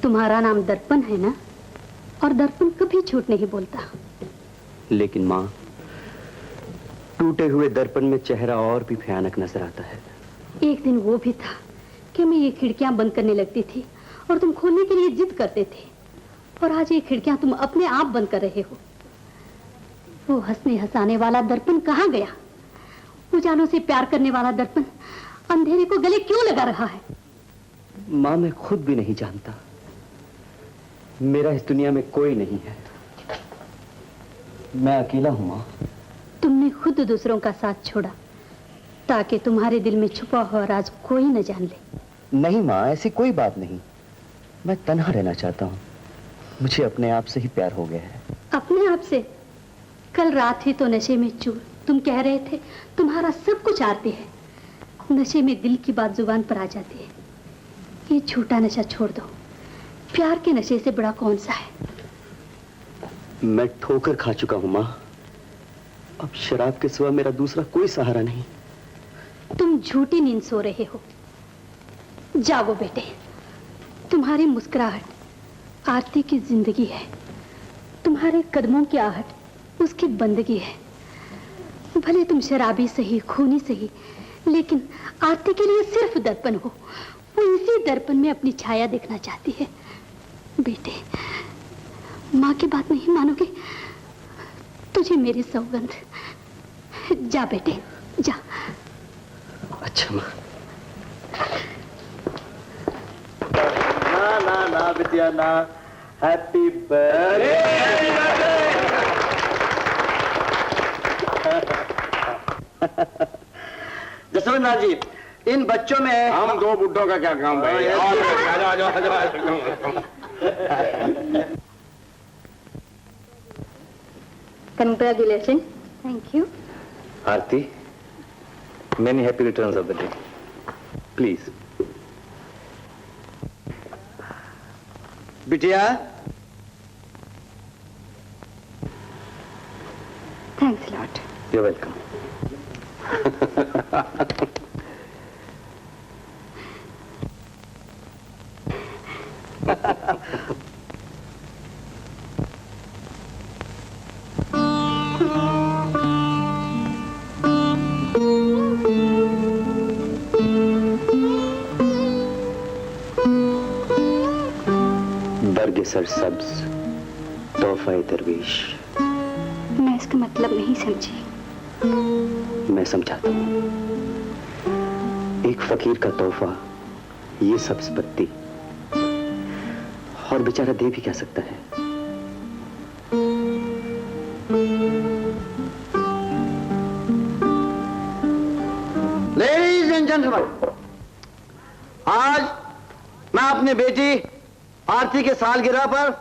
तुम्हारा नाम दर्पण है ना, और दर्पण कभी झूठ नहीं बोलता। लेकिन माँ, टूटे हुए दर्पण में चेहरा और भी भयानक नजर आता है। एक दिन वो भी था कि मैं ये खिड़कियां बंद करने लगती थी और तुम खोलने के लिए जिद करते थे, और आज ये खिड़कियां तुम अपने आप बंद कर रहे हो। वो हंसने हंसाने वाला दर्पण कहाँ गया? उजालों से प्यार करने वाला दर्पण अंधेरे को गले क्यों लगा रहा है? माँ, मैं खुद भी नहीं जानता। मेरा इस दुनिया में कोई नहीं है। मैं अकेला हूं माँ। तुमने खुद दूसरों का साथ छोड़ा ताकि तुम्हारे दिल में छुपा हुआ राज कोई न जान ले। नहीं माँ, ऐसी कोई बात नहीं। मैं तन्हा रहना चाहता हूँ। मुझे अपने आप से ही प्यार हो गया है। अपने आप से? कल रात ही तो नशे में चूर तुम कह रहे थे तुम्हारा सब कुछ आरती है। नशे में दिल की बात जुबान पर आ जाती है। ये झूठा नशा छोड़ दो। प्यार के नशे से बड़ा कौन सा है? मैं ठोकर खा चुका हूँ माँ। अब शराब के सिवा मेरा दूसरा कोई सहारा नहीं। तुम झूठी नींद सो रहे हो। जागो बेटे। तुम्हारी मुस्कुराहट आरती की जिंदगी है। तुम्हारे कदमों की आहट उसकी बंदगी है। भले तुम शराबी सही, खूनी सही, लेकिन आरती के लिए सिर्फ दर्पण हो। वो इसी दर्पण में अपनी छाया देखना चाहती है। बेटे, माँ की बात नहीं मानोगे? तुझे मेरी सौगंध। जा बेटे, जा। अच्छा माँ। ना ना ना बिटिया ना। Happy birthday. जसवंत जी, इन बच्चों में हम दो बुड्ढों का क्या काम भाई? Congratulations. Thank you. Aarti, many happy returns of the day. Please. बिटिया। Thanks a lot. You're welcome. Durg सरसब्ज तोहफा दरवेश। मैं इसका मतलब नहीं समझी। मैं समझाता हूँ। एक फकीर का तोहफा ये सब्ज पत्ती, और बेचारा दे भी क्या सकता है। लेडीज एंड जेंटलमैन, आज मैं अपनी बेटी आरती के सालगिरह पर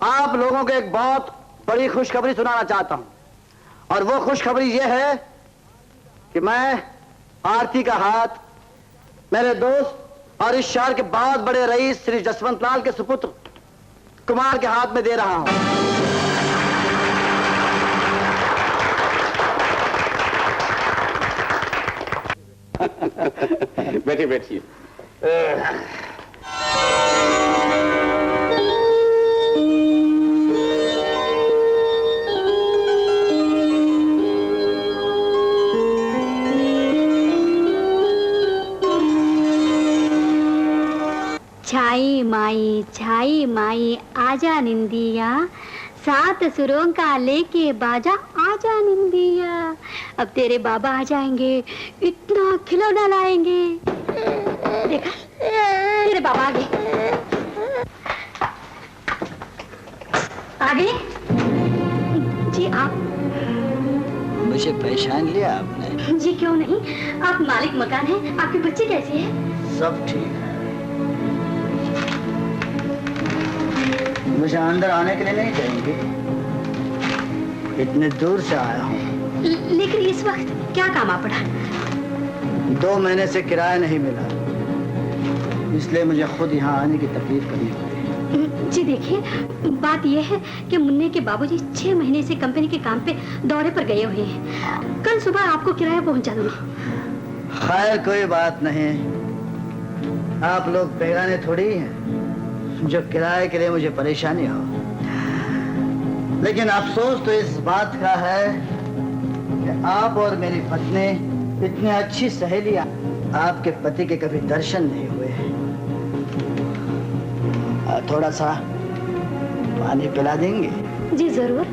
आप लोगों को एक बहुत बड़ी खुशखबरी सुनाना चाहता हूं। और वो खुशखबरी ये है कि मैं आरती का हाथ मेरे दोस्त और इस शहर के बहुत बड़े रईस श्री जसवंत लाल के सुपुत्र कुमार के हाथ में दे रहा हूं। बैठिए बैठिए। छाई माई आजा निंदिया, सात सुरों का लेके बाजा आजा निंदिया। अब तेरे बाबा आ जाएंगे, इतना खिलौना लाएंगे। देखा, तेरे बाबा आ गए। आ गए? जी आप? मुझे पहचान लिया आपने? जी क्यों नहीं, आप मालिक मकान हैं। आपके बच्चे कैसे हैं? सब ठीक है। मुझे अंदर आने के लिए नहीं कहेंगे, इतने दूर से आया हूँ। लेकिन इस वक्त क्या काम आ पड़ा? 2 महीने से किराया नहीं मिला, इसलिए मुझे खुद यहाँ आने की तकलीफ करनी पड़ी। जी देखिए, बात यह है कि मुन्ने के बाबूजी 6 महीने से कंपनी के काम पे दौरे पर गए हुए हैं। कल सुबह आपको किराया पहुंचा दूंगी। खैर कोई बात नहीं, आप लोग बेगाने थोड़ी हैं। जो किराए के लिए मुझे परेशानी हो। लेकिन अफसोस तो इस बात का है कि आप और मेरी पत्नी इतनी अच्छी सहेलियां आपके पति के कभी दर्शन नहीं हुए। थोड़ा सा पानी पिला देंगे? जी जरूर।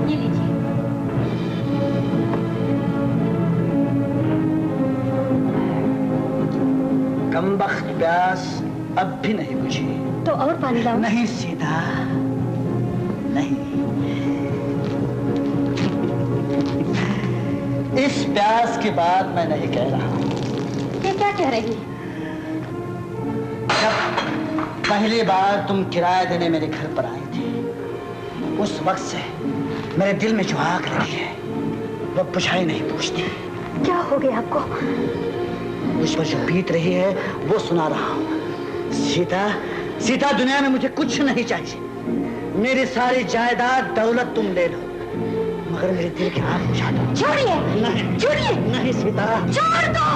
ये लीजिए। कमबख्त प्यास अब भी नहीं बुझी। तो और पानी लाओ? नहीं सीता, नहीं। इस प्यास की बात मैं नहीं कह रहा हूं। ये क्या कह रही हैं? जब पहली बार तुम किराया देने मेरे घर पर आई थी, उस वक्त से मेरे दिल में जो आग लगी है वो बुझाई नहीं पूछती। क्या हो गया आपको? मुझ पर जो बीत रही है वो सुना रहा हूं। सीता, सीता, दुनिया में मुझे कुछ नहीं चाहिए। मेरी सारी जायदाद दौलत तुम ले लो, मगर मेरे दिल की आग बुझा दो। छोड़िए! नहीं, छोड़िए! नहीं सीता, छोड़ दो!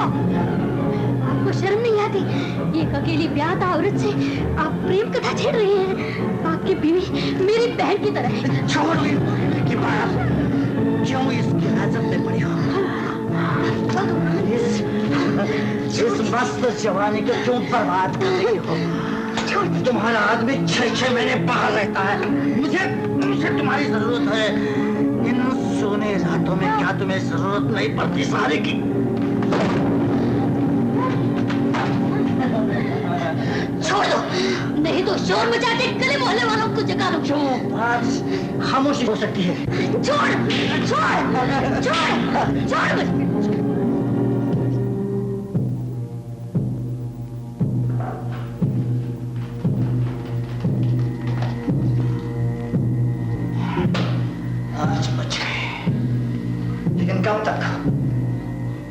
आपको शर्म नहीं आती? एक अकेली ब्याह औरत से आप प्रेम कथा छेड़ रहे हैं। आपकी बीवी मेरी बहन की तरह है। छोड़ की बात। क्यों इसकी आदत में पड़ी हो? इस मस्त जवानी को क्यों बर्बाद कर रही हो? तुम्हारा आदमी 6-6 महीने बाहर रहता है। मुझे तुम्हारी जरूरत है। इन सोने रातों में क्या तुम्हें जरूरत नहीं पड़ती सारे की? छोड़ दो, नहीं तो शोर मचा के गले मोहल्ले वालों को जगा दो। बात खामोशी हो सकती है। छोड़, छोड़, छोड़, छोड़। आज बच गए, लेकिन कब तक?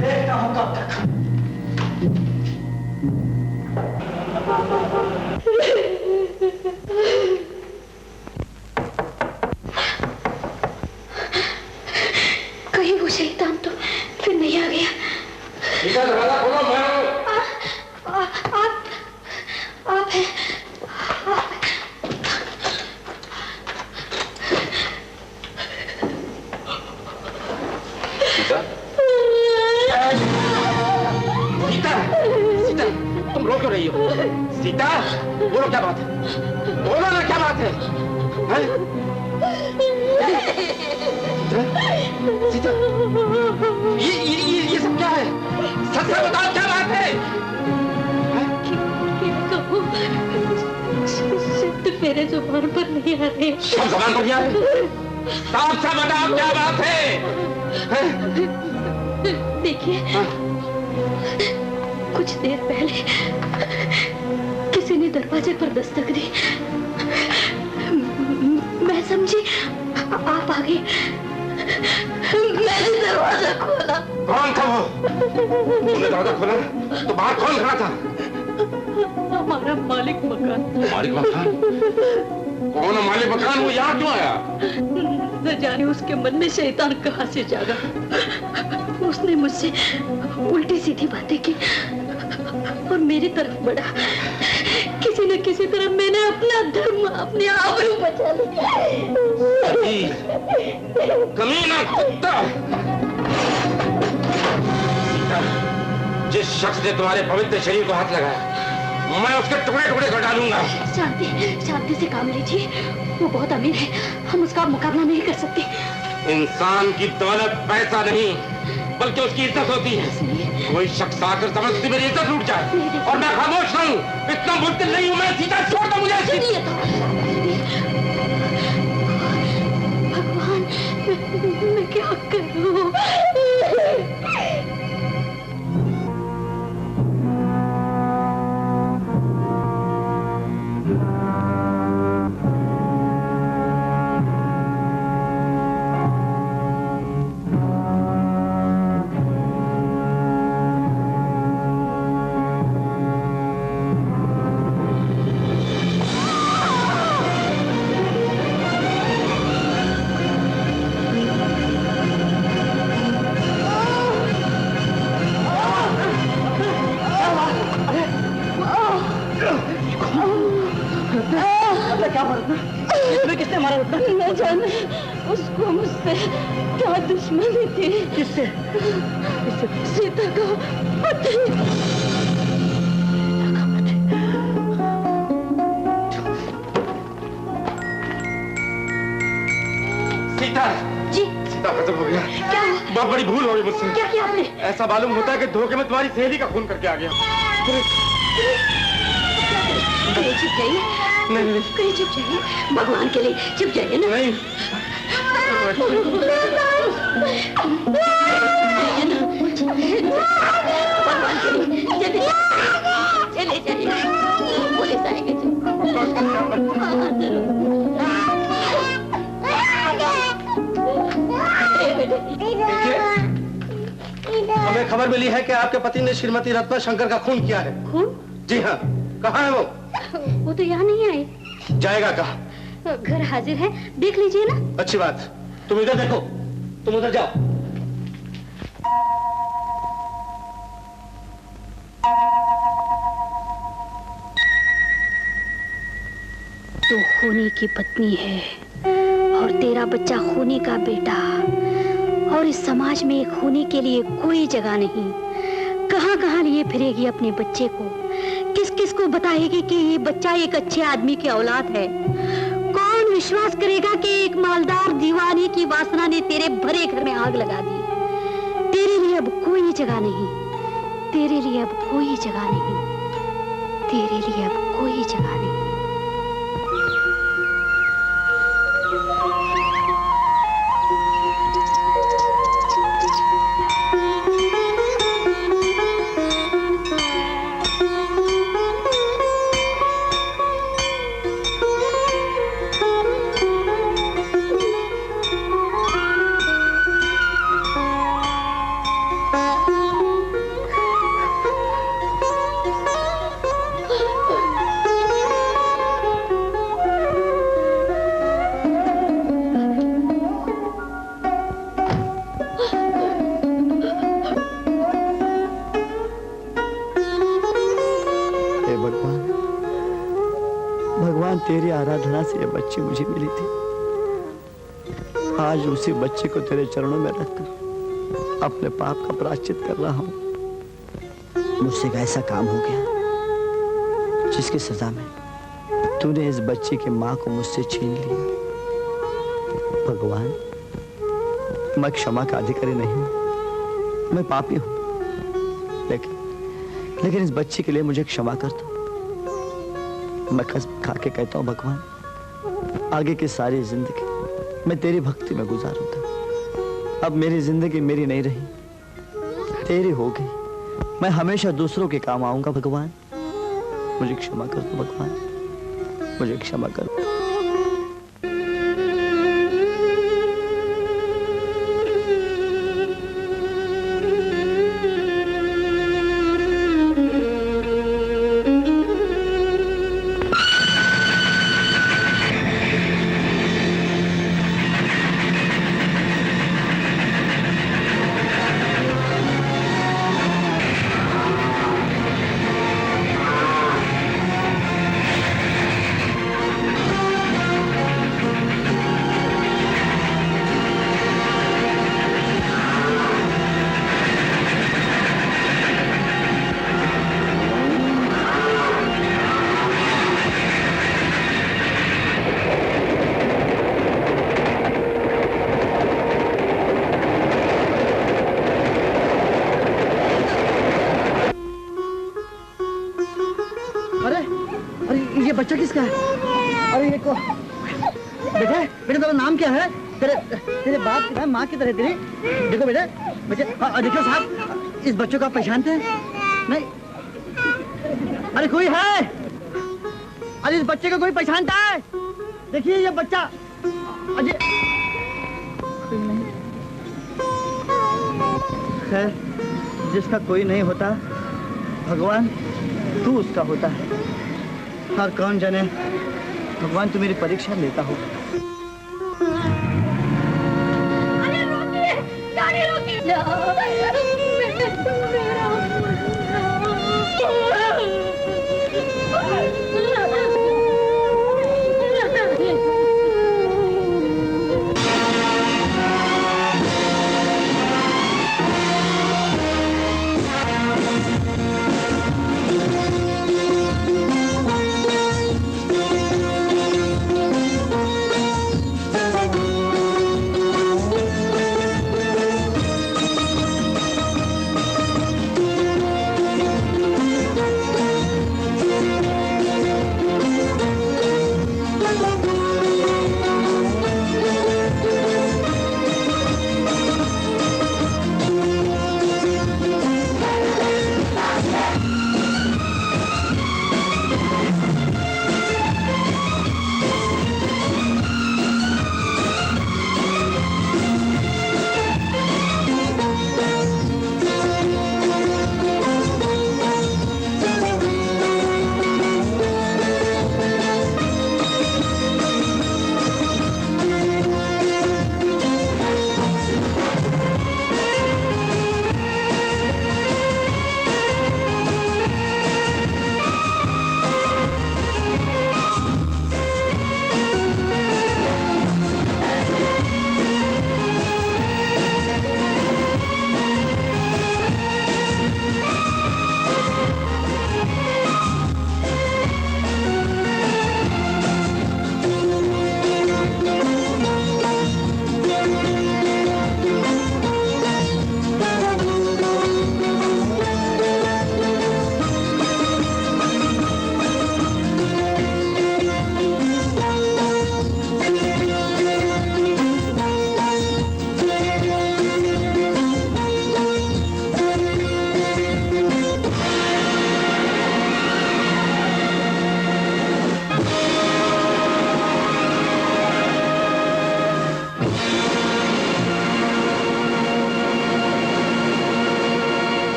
देखता हूं कब तक। कहीं वो शैतान तो फिर नहीं आ गया। दरवाजा खोलो, मैं हूं। आप हैं? सीता, सीता, सीता, तुम रो क्यों रही हो? सीता, बोलो क्या बात है? बोलो ना क्या बात है? सीता, ये सब क्या है? सच से बताओ क्या बात है? शब्द मेरे जुबान पर नहीं आ रहे। सब जुबान पर नहीं आ रहे? साफ साफ बताओ क्या बात है? देखिए, कुछ देर पहले किसी ने दरवाजे पर दस्तक दी। मैं समझी आप आ गए। मैंने दरवाजा खोला। कौन था वो? तुमने दरवाजा खोला तो बाहर कौन खड़ा था? हमारा मालिक मकान। मालिक मकान? कौन है मालिक मकान? वो यहाँ क्यों आया? न जाने उसके मन में शैतान कहाँ से जागा। उसने मुझसे उल्टी सीधी बातें की और मेरी तरफ बढ़ा। किसी न किसी तरह मैंने अपना धर्म, अपने आबरू बचा ली। कमीना कुत्ता! सीता, जिस शख्स ने तुम्हारे पवित्र शरीर को हाथ लगाया, मैं उसके टुकड़े टुकड़े कर डालूंगा। शांति, शांति से काम लीजिए। वो बहुत अमीर है, हम उसका मुकाबला नहीं कर सकते। इंसान की दौलत पैसा नहीं, बल्कि उसकी इज्जत होती है। कोई शख्स आकर जबरदस्ती मेरी इज्जत लूट जाए और मैं खामोश रहूं, इतना मुश्किल नहीं हूं मैं। सीता, छोड़ दो मुझे। सुनिए तो, भगवान, मैं क्या करूं? क्या मारा? तुम्हें किसने मारा? न जाने उसको मुझसे क्या दुश्मनी थी। किससे? सीता का पति। सीता जी सीता, खत्म हो गया। क्या? बहुत बड़ी भूल हो गई मुझसे। क्या किया आपने? ऐसा मालूम होता है कि धोखे में तुम्हारी सहेली का खून करके आ गया। कहीं चुप जाइए। नहीं कहीं चुप जाइए, भगवान के लिए चुप जाइए ना। नहीं, भगवान के लिए चले जाइए, पुलिस आएंगे। हमें खबर मिली है कि आपके पति ने श्रीमती रत्ना शंकर का खून किया है। खून? जी हाँ। कहाँ है वो? वो तो यहाँ नहीं आए। जाएगा कहाँ? घर हाजिर है, देख लीजिए ना। अच्छी बात। तुम इधर देखो, तुम उधर जाओ। तू खूनी की पत्नी है और तेरा बच्चा खूनी का बेटा, और इस समाज में खूनी के लिए कोई जगह नहीं। कहाँ कहाँ लिए फिरेगी अपने बच्चे को, किस किस को बताएगी कि ये बच्चा एक अच्छे आदमी की औलाद है। कौन विश्वास करेगा कि एक मालदार दीवाने की वासना ने तेरे भरे घर में आग लगा दी। तेरे लिए अब कोई जगह नहीं, तेरे लिए अब कोई जगह नहीं, तेरे लिए अब कोई जगह नहीं। तेरी आराधना से ये बच्ची मुझे मिली थी। आज उसी बच्चे को तेरे चरणों में रखकर अपने पाप का प्रायश्चित कर रहा हूं। मुझसे एक ऐसा काम हो गया जिसकी सजा में तूने इस बच्चे की मां को मुझसे छीन लिया। भगवान, मैं क्षमा का अधिकारी नहीं हूं, मैं पापी हूं, लेकिन इस बच्चे के लिए मुझे क्षमा कर दो। मैं कसम खा के कहता हूं भगवान, आगे की सारी जिंदगी मैं तेरी भक्ति में गुजारूंगा। अब मेरी जिंदगी मेरी नहीं रही, तेरी हो गई। मैं हमेशा दूसरों के काम आऊंगा। भगवान, मुझे क्षमा कर दो। भगवान, मुझे क्षमा कर दो। बच्चा किसका है? अरे ये को बेटा, बेटा तेरा नाम क्या है? तेरे बाप की तरह, माँ की तरह तेरी। देखो बेटा, देखो साहब, इस बच्चों का पहचानते हैं? नहीं? अरे कोई है? अरे इस बच्चे को कोई पहचानता है? देखिए ये बच्चा। अजय, खैर, जिसका कोई नहीं होता भगवान, तू उसका होता है। और कौन जाने भगवान तू मेरी परीक्षा लेता हो। अरे रोकिए, गाड़ी रोकिए।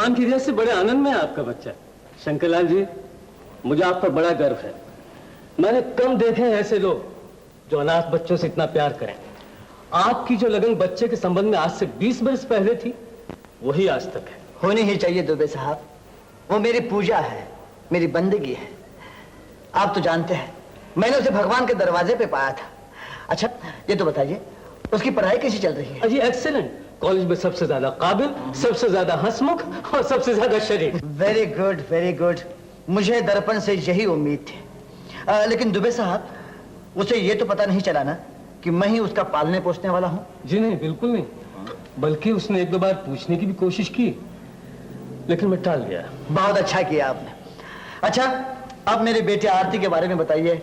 भगवान की दया से बड़े आनंद में है आपका बच्चा। शंकरलाल जी, मुझे आप पर बड़ा गर्व है। मैंने कम देखे हैं ऐसे लोग जो अनाथ बच्चों से इतना प्यार करें। आपकी जो लगन बच्चे के संबंध में आज से 20 वर्ष पहले थी, वही आज तक है। होनी ही चाहिए दुबे साहब, वो मेरी पूजा है, मेरी बंदगी है। आप तो जानते हैं मैंने उसे भगवान के दरवाजे पे पाया था। अच्छा ये तो बताइए उसकी पढ़ाई कैसी चल रही है? अजी एक्सीलेंट, कॉलेज में सबसे ज्यादा काबिल, सबसे ज्यादा हंसमुख और सबसे ज्यादा शरीफ। वेरी गुड वेरी गुड, मुझे दर्पण से यही उम्मीद थी। लेकिन दुबे साहब उसे ये तो पता नहीं चला ना कि मैं ही उसका पालने पोसने वाला हूँ? जी नहीं, बिल्कुल नहीं, बल्कि उसने एक दो बार पूछने की भी कोशिश की, लेकिन मैं टाल दिया। बहुत अच्छा किया आपने। अच्छा अब मेरी बेटी आरती के बारे में बताइए,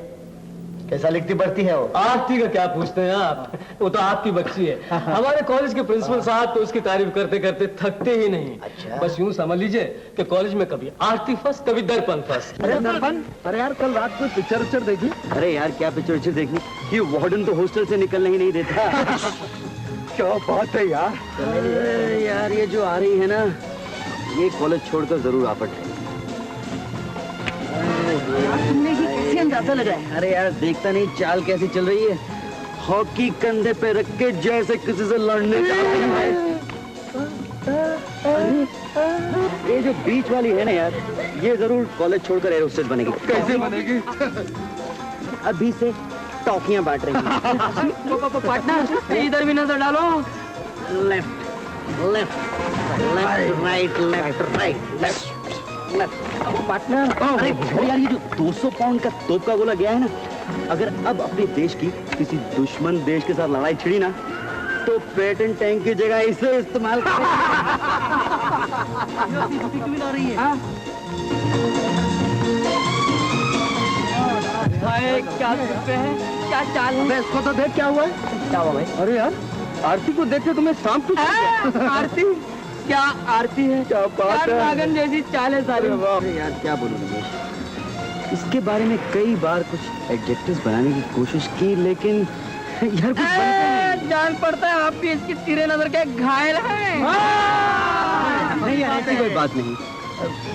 कैसा लिखती पढ़ती है वो? आरती का क्या पूछते हैं आप, वो तो आपकी बच्ची है। हमारे कॉलेज के प्रिंसिपल साहब तो उसकी तारीफ करते करते थकते ही नहीं। अच्छा। बस यूं समझ लीजिए कि कॉलेज में कभी आरती फर्स्ट, कभी दर्पण फर्स्ट। अरे दर्पण, अरे यार कल रात को पिक्चर देखी? अरे यार क्या पिक्चर देखनी, ये वार्डन तो हॉस्टल से निकलने ही नहीं देता। क्या बात है यार। अरे यार ये जो आ रही है ना, ये कॉलेज छोड़कर जरूर आ पड़े। तुमने ये कैसे अंदाजा लगाया? अरे यार देखता नहीं चाल कैसी चल रही है, हॉकी कंधे पे रख के जैसे किसी से लड़ने जा रही है। ये जो बीच वाली है ना यार, ये जरूर कॉलेज छोड़कर एयर होस्टेस बनेगी। कैसे बनेगी? अभी से टॉफियां बांट रही है। पार्टनर इधर भी नजर डालो। Left left left right left right left partner, अरे यार ये जो 200 पाउंड का तोप का गोला गया है ना, अगर अब अपने देश की किसी दुश्मन देश के साथ लड़ाई छिड़ी ना, तो पेटेंट टैंक की जगह इसे इस्तेमाल करें। क्या करते हैं, क्या चाल है? इसको तो देख क्या हुआ है? क्या हुआ भाई? अरे यार आरती को देख के तुम्हें शाम को आरती, क्या आरती है? क्या बात है, नागन जैसी चाल है सारी। अरे यार क्या बोलूं रमेश, इसके बारे में कई बार कुछ एडजेक्टिव्स बनाने की कोशिश की, लेकिन यार कुछ जान पड़ता है आप भी इसकी तिरे नजर के घायल हैं। नहीं यार ऐसी कोई बात नहीं,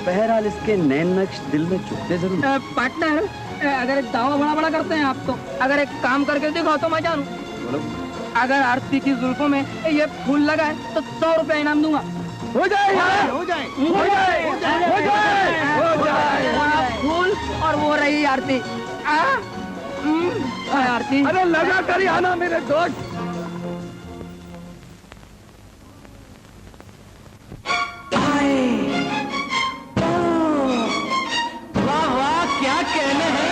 बहरहाल इसके नैन नक्श दिल में चुभते जरूर। पार्टनर, अगर एक दावा बड़ा बड़ा करते हैं आप तो, अगर एक काम करके दिखाओ तो मैं जानूं। बोलो। अगर आरती की जुल्फों में ये फूल लगा है तो 100 रुपया इनाम दूंगा। हो जाए हो जाए हो जाए हो जाए हो जाए। फूल और वो रही आरती। आरती, अरे लगा कर ही आना मेरे दोस्त। वाह वाह क्या कहने हैं।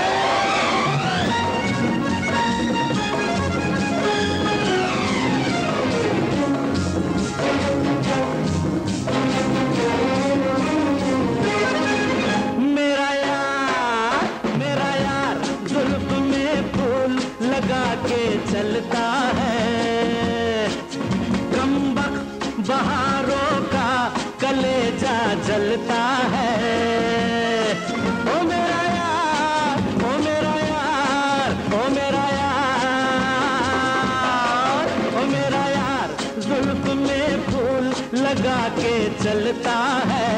चलता है कमबख्त बहारों का कलेजा जलता है। ओ मेरा यार, ओ मेरा यार, ओ मेरा यार, ओ मेरा यार, जुल्फ में फूल लगा के चलता है।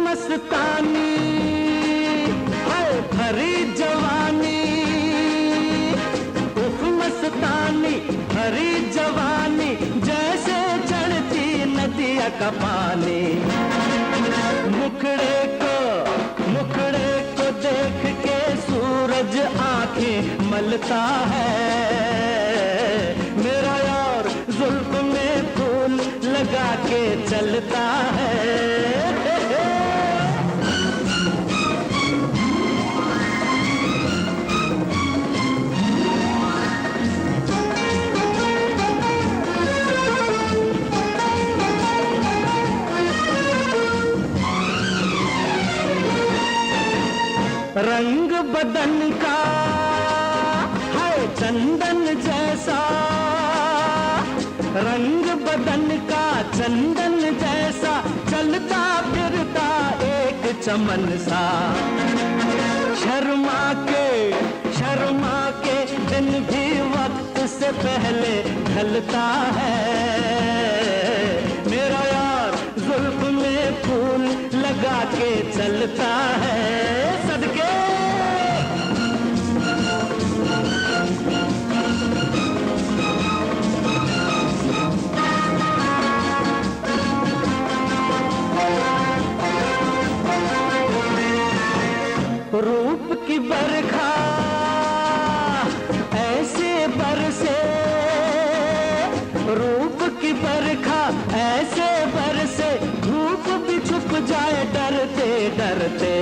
मस्तानी है भरी जवानी, उफ मस्तानी भरी जवानी, जैसे चढ़ती नदिया का पानी। मुखड़े को देख के सूरज आंखें मलता है। मेरा यार जुल्फ में फूल लगा के चलता है। रंग बदन का है चंदन जैसा, रंग बदन का चंदन जैसा, चलता फिरता एक चमन सा, शर्मा के दिन भी वक्त से पहले ढलता है। मेरा यार जुल्फ में फूल लगा के चलता है, सदके रूप की बरखा ऐसे बरसे, रूप की बरखा ऐसे बरसे, धूप भी छुप जाए डरते डरते।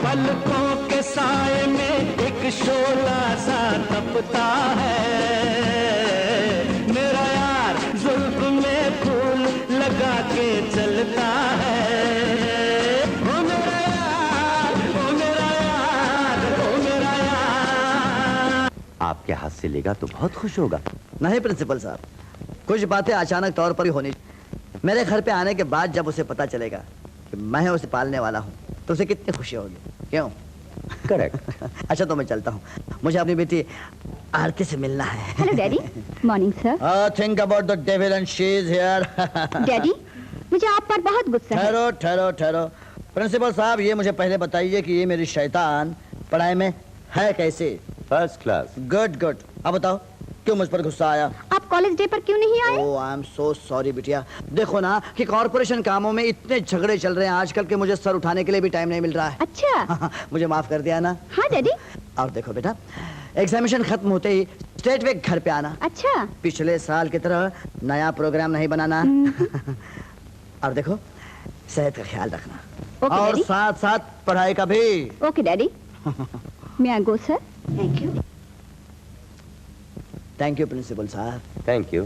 पलकों के साए में एक शोला सा तपता है। मेरा यार जुल्फ में फूल लगा के चलता है। आपके हाथ से लेगा तो बहुत खुश होगा। नहीं प्रिंसिपल साहब, कुछ बातें अचानक तौर पर ही होनी। मेरे घर पे आने के बाद जब उसे पता चलेगा कि मैं उसे पालने वाला हूँ तो उसे कितनी खुशी होगी, क्यों? करेक्ट। अच्छा तो मैं चलता हूँ, मुझे अपनी बेटी आरती से मिलना है। Hello daddy. Morning sir. Think about the devil and she is here. Daddy, मुझे आप पर बहुत गुस्सा है। ठहरो। प्रिंसिपल साहब, ये मुझे पहले बताइए कि ये मेरी शैतान पढ़ाई में है कैसे? First class. गुड। अब बताओ क्यों मुझ पर गुस्सा आया? आप कॉलेज डे पर क्यों नहीं आए? ओह आई एम सो सॉरी बिटिया। देखो ना कि कॉर्पोरेशन कामों में इतने झगड़े चल रहे हैं आजकल के मुझे सर उठाने के लिए भी टाइम नहीं मिल रहा है। अच्छा। मुझे माफ कर दिया ना? हाँ डैडी। और देखो बेटा, एग्जामिनेशन खत्म होते ही स्ट्रेट वे घर पे आना। अच्छा। पिछले साल की तरह नया प्रोग्राम नहीं बनाना। और देखो सेहत का ख्याल रखना। ओके और डैडी। साथ साथ पढ़ाई का भी। Okay daddy. मैं आई गो सर? थैंक यू प्रिंसिपल साहब। Thank you.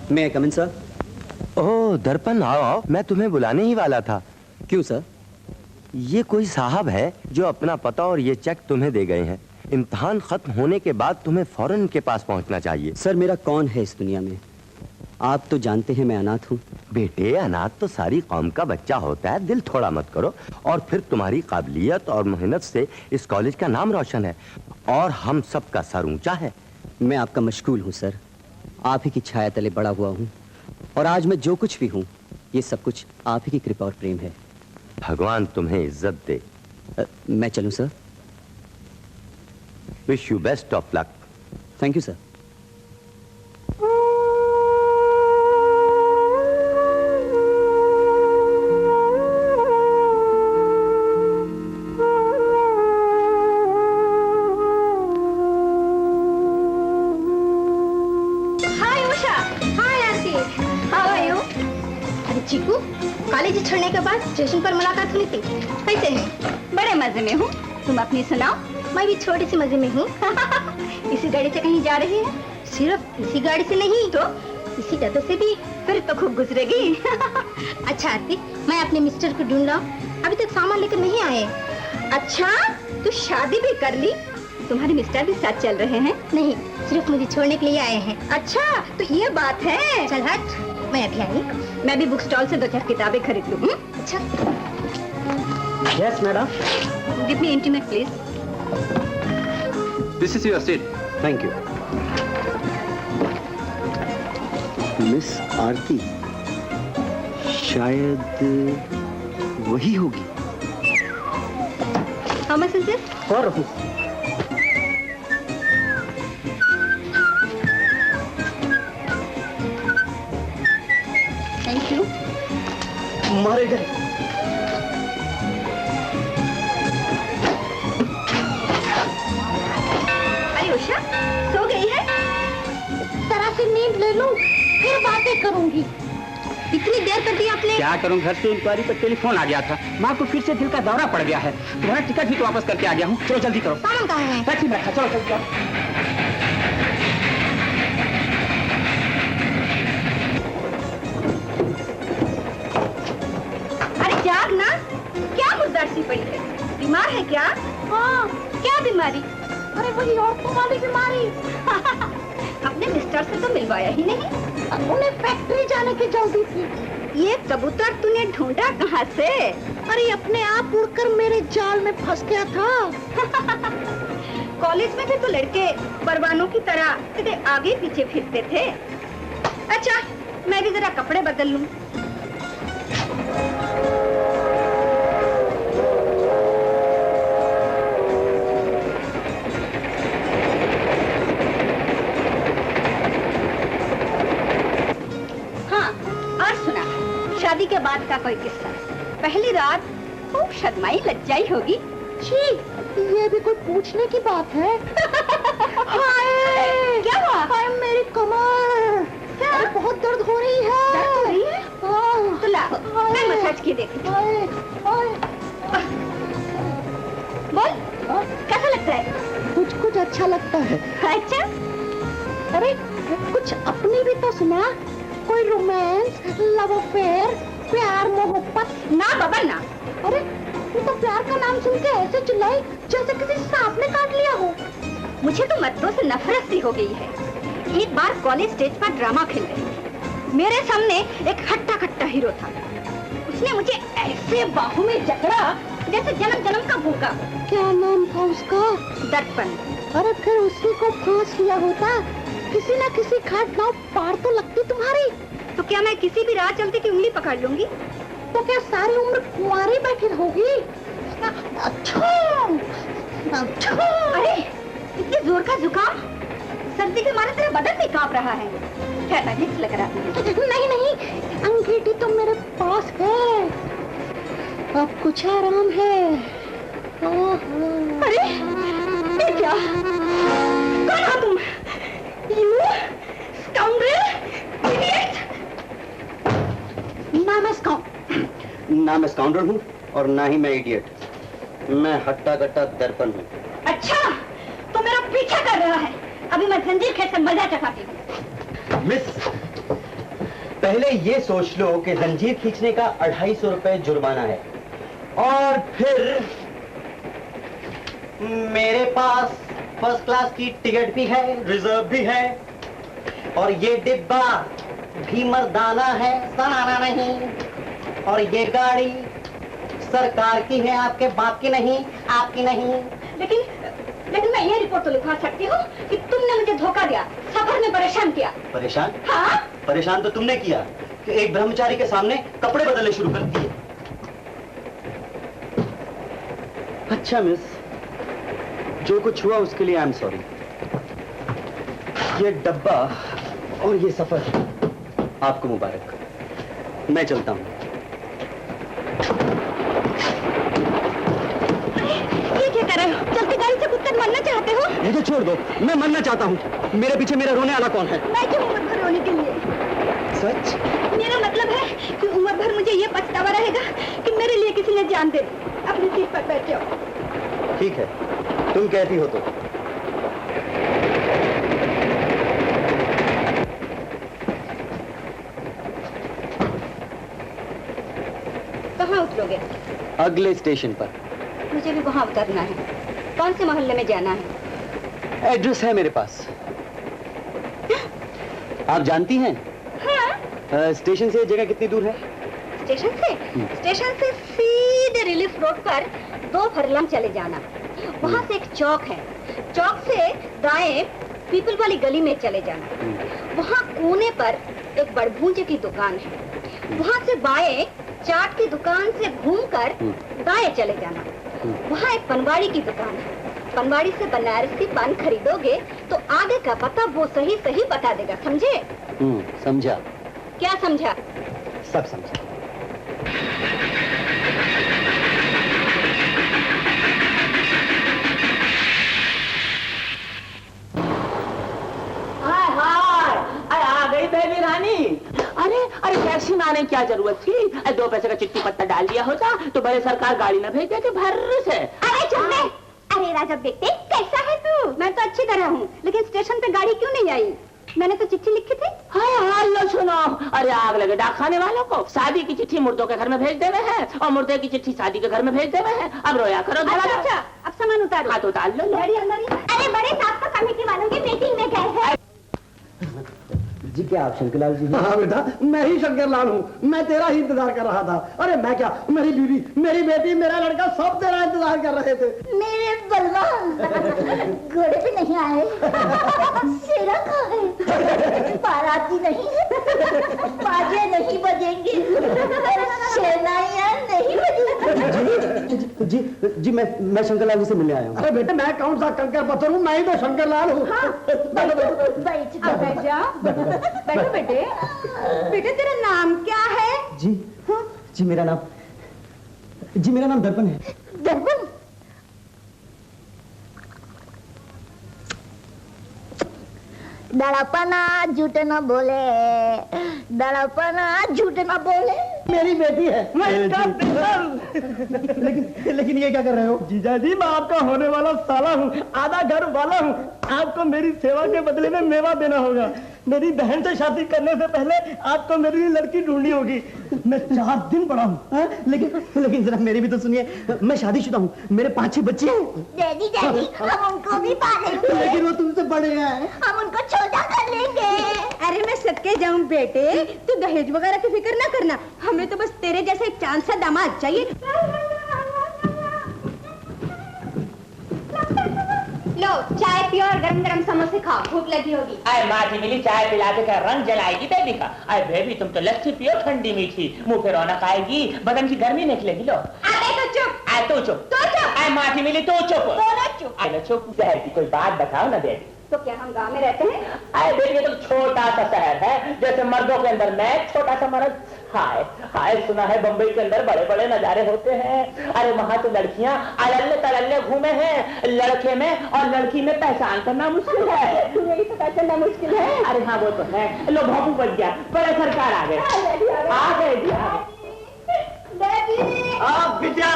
May I come in, sir? ओह दर्पण, आओ, मैं तुम्हें बुलाने ही वाला था। क्यों सर? ये कोई साहब है जो अपना पता और ये चेक तुम्हें दे गए हैं। इम्तिहान खत्म होने के बाद तुम्हें फौरन इनके पास पहुंचना चाहिए। सर मेरा कौन है इस दुनिया में? आप तो जानते हैं मैं अनाथ हूँ। बेटे, अनाथ तो सारी कौम का बच्चा होता है। दिल थोड़ा मत करो। और फिर तुम्हारी काबिलियत और मेहनत से इस कॉलेज का नाम रोशन है और हम सब का सर ऊंचा है। मैं आपका मशगूल हूँ सर, आप ही की छाया तले बड़ा हुआ हूँ और आज मैं जो कुछ भी हूँ ये सब कुछ आप ही की कृपा और प्रेम है। भगवान तुम्हें इज्जत दे। मैं चलूँ sir? Wish you best of luck. Thank you sir. Chiku, college छोड़ने के बाद स्टेशन पर मुलाकात हुई थी। कैसे हैं? बड़े मजे में हूँ। तुम अपनी सुनाओ। मैं भी छोटी सी मजे में हूँ। इसी गाड़ी से कहीं जा रही है? सिर्फ इसी गाड़ी से नहीं तो इसी डब्बे से भी। फिर तो खूब गुजरेगी। अच्छा आरती, मैं अपने मिस्टर को ढूंढ रहा हूँ, अभी तक सामान लेकर नहीं आए। अच्छा, तू शादी भी कर ली? तुम्हारे मिस्टर भी साथ चल रहे हैं? नहीं, सिर्फ मुझे छोड़ने के लिए आए हैं। अच्छा तो ये बात है। चल हट, मैं अभी आई। मैं भी बुक स्टॉल से 2-4 किताबें खरीद लूँ। अच्छा। Yes madam. Give me intimate please. This is your seat. Thank you. Miss Aarti शायद वही होगी। How much is it? 4 rupees. Thank you. मारे गए। अरे उषा, सो गई है? जरा सी नींद ले लूं, फिर बातें करूंगी। इतनी देर कर दी आपने? क्या करूं, घर से इंक्वायरी पर टेलीफोन आ गया था। माँ को फिर से दिल का दौरा पड़ गया है। तुम्हारा टिकट भी तो वापस करके आ गया हूँ। चलो जल्दी करो। सामान कहाँ है? टैक्सी में रखा। चलो जल्दी करो। अरे जाग ना, क्या मुर्दासी पड़ी है? बीमार है क्या? हाँ बीमारी? अरे वही औरतों वाली बीमारी। अपने मिस्टर से तो मिलवाया ही नहीं। उन्हें फैक्ट्री जाने की जल्दी थी। ये कबूतर तूने ढूंढा कहाँ से? अरे अपने आप उड़कर मेरे जाल में फंस गया था। कॉलेज में भी तो लड़के परवानों की तरह तेरे आगे पीछे फिरते थे। अच्छा, मैं भी जरा कपड़े बदल लूं। हाँ, और सुना, शादी के बाद का कोई किस्सा। पहली रात खूब शर्माई लज्जाई होगी। छी, ये भी कोई पूछने की बात है? हाय, क्या हुआ? हाय मेरी कमर, क्या? अरे बहुत दर्द हो रही है। दर्द हो रही है? तो ला, मैं मसाज की देखती हूँ। बोल, कैसा लगता है? कुछ कुछ अच्छा लगता है। अच्छा? अरे कुछ अपनी भी तो सुना, कोई रोमांस, लव अफेयर, प्यार मोहब्बत। ना बाबा ना। अरे तू तो प्यार का नाम सुन के ऐसे चिल्लाई जैसे किसी सांप ने काट लिया हो। मुझे तो मर्दों से नफरत सी हो गई है। एक बार कॉलेज स्टेज पर ड्रामा खेल रही थी। मेरे सामने एक हट्टा कट्टा हीरो था। उसने मुझे ऐसे बाहों में जकड़ा जैसे जन्म जन्म का भूखा। क्या नाम था उसका? दर्पण। अरे फिर उसी को फांस लिया होता, किसी न किसी घाट नाव पार तो लगती तुम्हारी। तो क्या मैं किसी भी राह चलती की उंगली पकड़ लूंगी? तो क्या सारी उम्र कुंवारी बैठी रहोगी? अच्छा, अच्छा। अरे इतने जोर का जुकाम, सर्दी के मारे तेरा बदन भी कांप रहा है। क्या विक्स लग रहा है? नहीं नहीं, अंगीठी तो मेरे पास है, अब कुछ आराम है। अरे ये क्या? कौन हो तुम? You scoundrel, idiot! ना मैं स्काउंडर हूँ और ना ही मैं इडियट। मैं हट्टा कट्टा दर्पण हूँ। अच्छा, तो मेरा पीछा कर रहा है। अभी मैं जंजीर खींचकर मजा चखाती हूँ। मिस, पहले ये सोच लो कि जंजीर खींचने का 250 रुपए जुर्माना है, और फिर मेरे पास फर्स्ट क्लास की टिकट भी है, रिजर्व भी है, और ये डिब्बा भी मर्दाना है, सनाना नहीं। और ये गाड़ी सरकार की है, आपके बाप की नहीं, आपकी नहीं। लेकिन मैं ये रिपोर्ट तो लिखवा सकती हूँ कि तुमने मुझे धोखा दिया, सफर में परेशान किया। परेशान? हाँ? परेशान तो तुमने किया कि एक ब्रह्मचारी के सामने कपड़े बदलने शुरू कर दिए। अच्छा मिस, जो कुछ हुआ उसके लिए आई एम सॉरी। ये डब्बा और ये सफर आपको मुबारक। मैं चलता हूँ। ये क्या कर रहे हो? चलती गाड़ी से कूदकर मरना चाहते हो? मुझे छोड़ दो, मैं मरना चाहता हूँ। मेरे पीछे मेरा रोने वाला कौन है? मैं क्यों उम्र भर रोने के लिए? सच? मेरा मतलब है कि उम्र भर मुझे ये पछतावा रहेगा कि मेरे लिए किसी ने जान दे दी। अपनी सीट पर बैठ जाओ। ठीक है, तुम कहती हो तो। कहाँ उतरोगे? अगले स्टेशन पर। मुझे भी वहाँ उतरना है। कौन से मोहल्ले में जाना है? एड्रेस है मेरे पास। आप जानती हैं? हाँ? स्टेशन से जगह कितनी दूर है? स्टेशन से? स्टेशन से सीधे रिलीफ रोड पर 2 फरलांग चले जाना। वहाँ से एक चौक है। चौक से दाएं पीपल वाली गली में चले जाना। वहाँ कोने पर एक बड़भूंजे की दुकान है। वहाँ से बाएं चाट की दुकान से घूमकर दाएं चले जाना। वहाँ एक पनवाड़ी की दुकान है। पनवाड़ी से बनारसी पान खरीदोगे तो आगे का पता वो सही सही बता देगा, समझे? समझा। क्या समझा? सब समझा। हाय हाय, अरे आ गई बेबी रानी। अरे टैक्सी में आने की क्या जरूरत थी? 2 पैसे का चिट्ठी पत्ता डाल दिया होता तो बड़े सरकार गाड़ी न भेज देते भर से। अरे चुप रह। अरे राजा बेटे, कैसा है तू? मैं तो अच्छी तरह हूँ, लेकिन स्टेशन पे गाड़ी क्यों नहीं आई? मैंने तो चिट्ठी लिखी थी। हाय हाय लो सुनो, अरे आग लगे डाक खाने वालों को। शादी की चिट्ठी मुर्दों के घर में भेज देवे है और मुर्दे की चिट्ठी शादी के घर में भेज देवे है। अब रोया करो। अच्छा, अब सामान उतारो। हाँ तो उतार लो। अरे बड़े साहब का कमेटी वालों की मीटिंग में गए हैं। जी क्या आप शंकरलाल जी? हाँ बेटा, मैं ही शंकरलाल हूँ। मैं तेरा ही इंतजार कर रहा था। अरे मैं क्या, मेरी बीवी, मेरी बेटी, मेरा लड़का सब तेरा इंतजार कर रहे थे। मेरे बलवान घोड़े पे नहीं आए, शेरा कहाँ है? बाराती नहीं, बाजे नहीं बजेंगे, शहनाइयाँ नहीं बजेंगी। जी मैं शंकरलाल जी से मिलने आया हूँ। अरे बेटा, मैं कौन सा कंकर पत्थर हूँ? मैं ही तो शंकरलाल हूँ। बैठ जा। बैठो बेटे। बेटे तेरा नाम क्या है? जी मेरा नाम दर्पण है। दर्पण? दड़पना झूठ न बोले, दड़पना झूठ न बोले। मेरी बेटी है। लेकिन ये क्या कर रहे हो? जीजा जी मैं आपका होने वाला साला हूँ, आधा घर वाला हूँ। आपको मेरी सेवा के बदले में मेवा देना होगा। मेरी बहन से शादी करने से पहले आपको मेरी लिए लड़की ढूंढनी होगी। मैं 4 दिन बड़ा हूँ। लेकिन जरा मेरी भी तो सुनिए, मैं शादीशुदा हूँ, मेरे 5-6 बच्चे हैं। डैडी हम उनको भी पालेंगे। लेकिन वो तुमसे बड़े हैं। हम उनको छोटा कर लेंगे। अरे मैं सदके जाऊं बेटे, तू दहेज वगैरह की फिक्र ना करना। हमें तो बस तेरे जैसा एक चांद सा दामाद चाहिए। लो चाय पियो और गरम गरम समोसे खाओ, भूख लगी होगी। अरे माँ मिली चाय पिला के क्या रंग जलाएगी बेबी का। अरे बेबी तुम तो लस्सी पियो ठंडी मीठी, मुंह पे रौनक आएगी, बदन की गर्मी निकलेगी। लो अरे तो चुप। आए तो चुप। अरे माँ मिली तो चुप। अरे चुप। शहर की कोई बात बताओ ना बेबी। तो क्या हम गाँव में रहते हैं? अरे बेबी ये तो छोटा सा शहर है, जैसे मर्दों के अंदर मैं, छोटा सा मर्द। हाय हाय सुना है बम्बई के अंदर बड़े बड़े नजारे होते हैं। अरे वहाँ तो लड़कियाँ अड़ल्ले तड़ल्ले घूमे हैं, लड़के में और लड़की में पहचान करना मुश्किल है। यही तो पहचानना मुश्किल है। अरे हाँ वो तो है। लो भोपू बच गया, बड़े सरकार आ गए। आ गए जी आ गए। आप बिटिया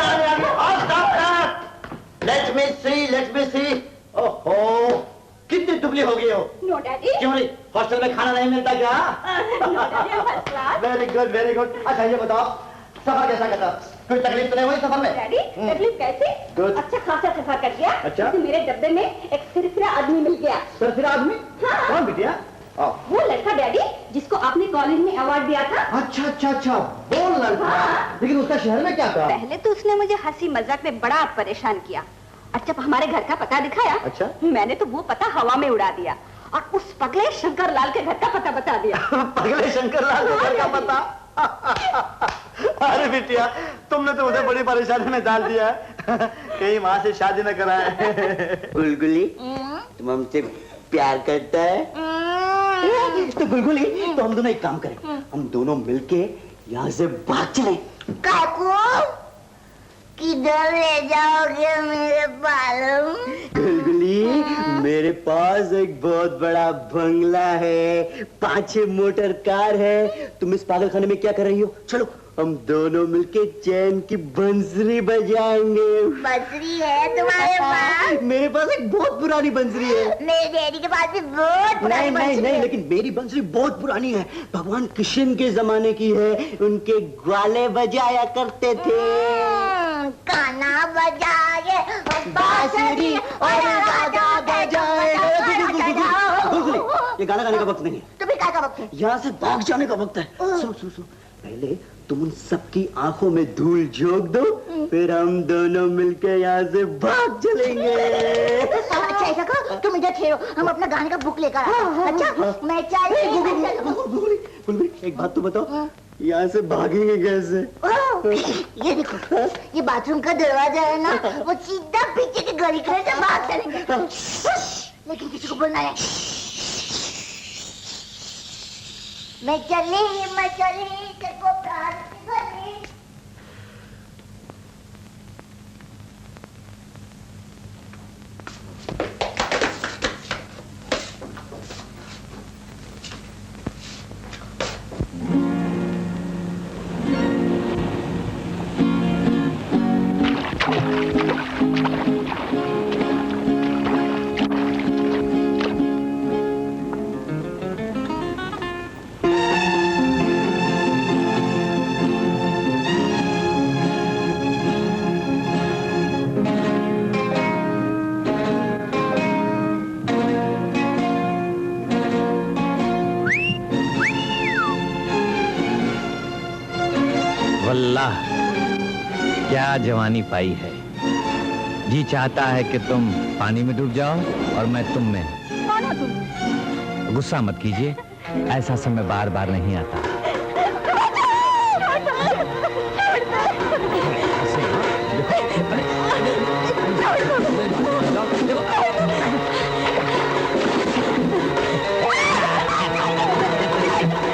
लेट मी सी। ओहो कितनी दुबली हो गई हो। No daddy. क्यों नहीं, हॉस्टल में खाना नहीं मिलता क्या? Very good very good. अच्छा ये बताओ सफर कैसा कटा? कोई तकलीफ तो नहीं हुई सफर में? डैडी तकलीफ कैसे? Good. अच्छा खासा सफर कर गया। अच्छा। तो मेरे डब्बे में एक सिरफिरा आदमी मिल गया। सिरफिरा आदमी? हाँ। कौन बिटिया? वो लड़का डैडी जिसको आपने कॉलेज में अवार्ड दिया था। अच्छा वो लड़का। लेकिन उसका शहर में क्या था? पहले तो उसने मुझे हंसी मजाक में बड़ा परेशान किया और जब हमारे घर का पता दिखाया, अच्छा। मैंने तो वो पता हवा में उड़ा दिया और उस पगले शंकरलाल के घर का पता बता दिया। पगले शंकरलाल के घर का पता? अरे बिटिया तुमने तो मुझे बड़ी परेशानी में डाल दिया है। कहीं वहां से शादी न कराए। गुलगुली तुम हमसे प्यार करता है? तो गुलगुली तो हम दोनों एक काम करें, हम दोनों मिलके यहाँ से भाग चलें। काकू किधर ले जाओगे मेरे बालों? गुलगुली मेरे पास एक बहुत बड़ा बंगला है, 5-6 मोटर कार है। तुम इस पागलखाने में क्या कर रही हो? चलो हम दोनों मिलके चैन की बंसरी बजाएंगे। बंसरी है तुम्हारे पास? मेरे पास एक बहुत पुरानी बंसरी है। मेरे डैडी के पास भी बहुत पुरानी बंसरी है। लेकिन मेरी बंसरी बहुत पुरानी है, भगवान कृष्ण के जमाने की है। उनके ग्वाले बजाया करते थे। गाना बजाए बांसुरी और राजा बजाए। ये गाना गाने का वक्त नहीं है। तुम्हें क्या का वक्त है? यहाँ से भाग जाने का वक्त है। सुन पहले तुम उन सबकी आंखों में धूल झोंक दो, फिर हम दोनों मिलकर यहाँ से भाग चलेंगे। अच्छा ऐसा करो, तुम इधर ठहरो, हम अपना गाने का बुक लेकर आते हैं। अच्छा मैं गुलगुली एक बात तो बताओ, यहाँ से भागेंगे कैसे? ये देखो, ये बाथरूम का दरवाजा है ना, वो सीधा पीछे के गली से भाग चलेंगे। लेकिन किसी को बोलना है। मैं चली तेको प्यार की गली। वल्लाह क्या जवानी पाई है। जी चाहता है कि तुम पानी में डूब जाओ और मैं तुम में। कौन हो तुम? गुस्सा मत कीजिए, ऐसा समय बार बार नहीं आता।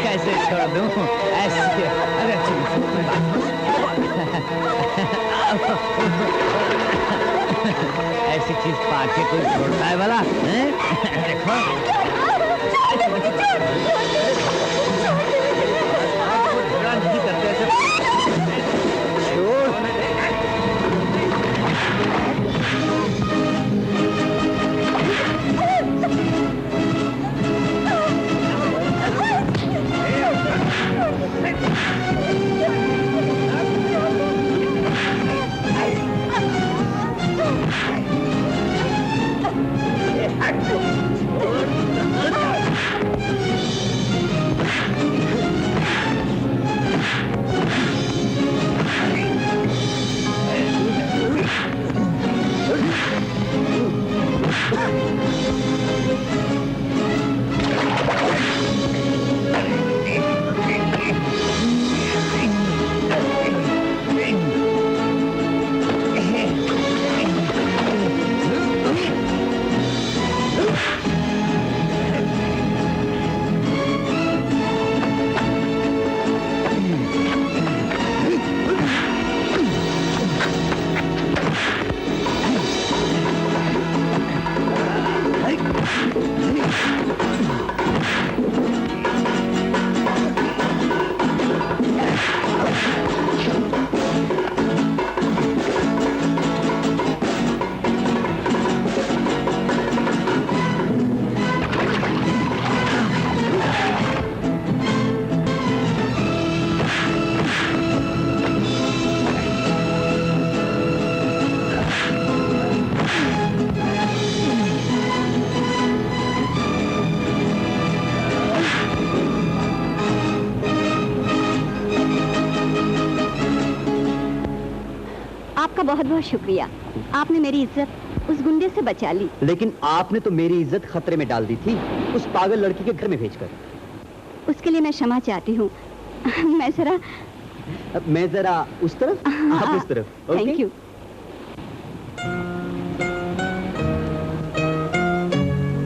कैसे छोड़ दूं ऐसे? अरे ऐसी चीज पाके कोई छोड़ता है भला? देखो नहीं करते ऐसे। छोड़। बहुत बहुत शुक्रिया, आपने मेरी इज्जत उस गुंडे से बचा ली। लेकिन आपने तो मेरी इज्जत खतरे में डाल दी थी उस पागल लड़की के घर में भेजकर। उसके लिए मैं क्षमा चाहती हूँ। मैं जरा उस तरफ, आप उस तरफ। Thank you.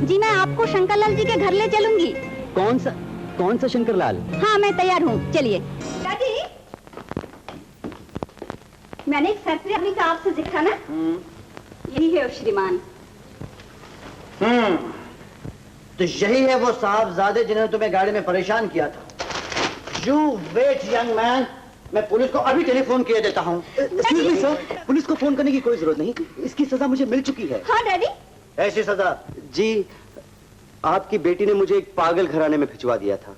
जी मैं आपको शंकरलाल जी के घर ले चलूंगी। कौन सा शंकरलाल? हाँ मैं तैयार हूँ, चलिए। दादी मैंने एक फैक्ट्री अपनी का आपसे दिखा ना, यही है श्रीमान। तो यही है वो साहबजादे जिन्होंने तुम्हें गाड़ी में परेशान किया था। You wait, young man, मैं पुलिस को अभी टेलीफोन किए देता हूँ। सर, पुलिस को फोन करने की कोई जरूरत नहीं, इसकी सजा मुझे मिल चुकी है। हाँ डैडी। ऐसी सजा? जी, आपकी बेटी ने मुझे एक पागल घराने में भिजवा दिया था।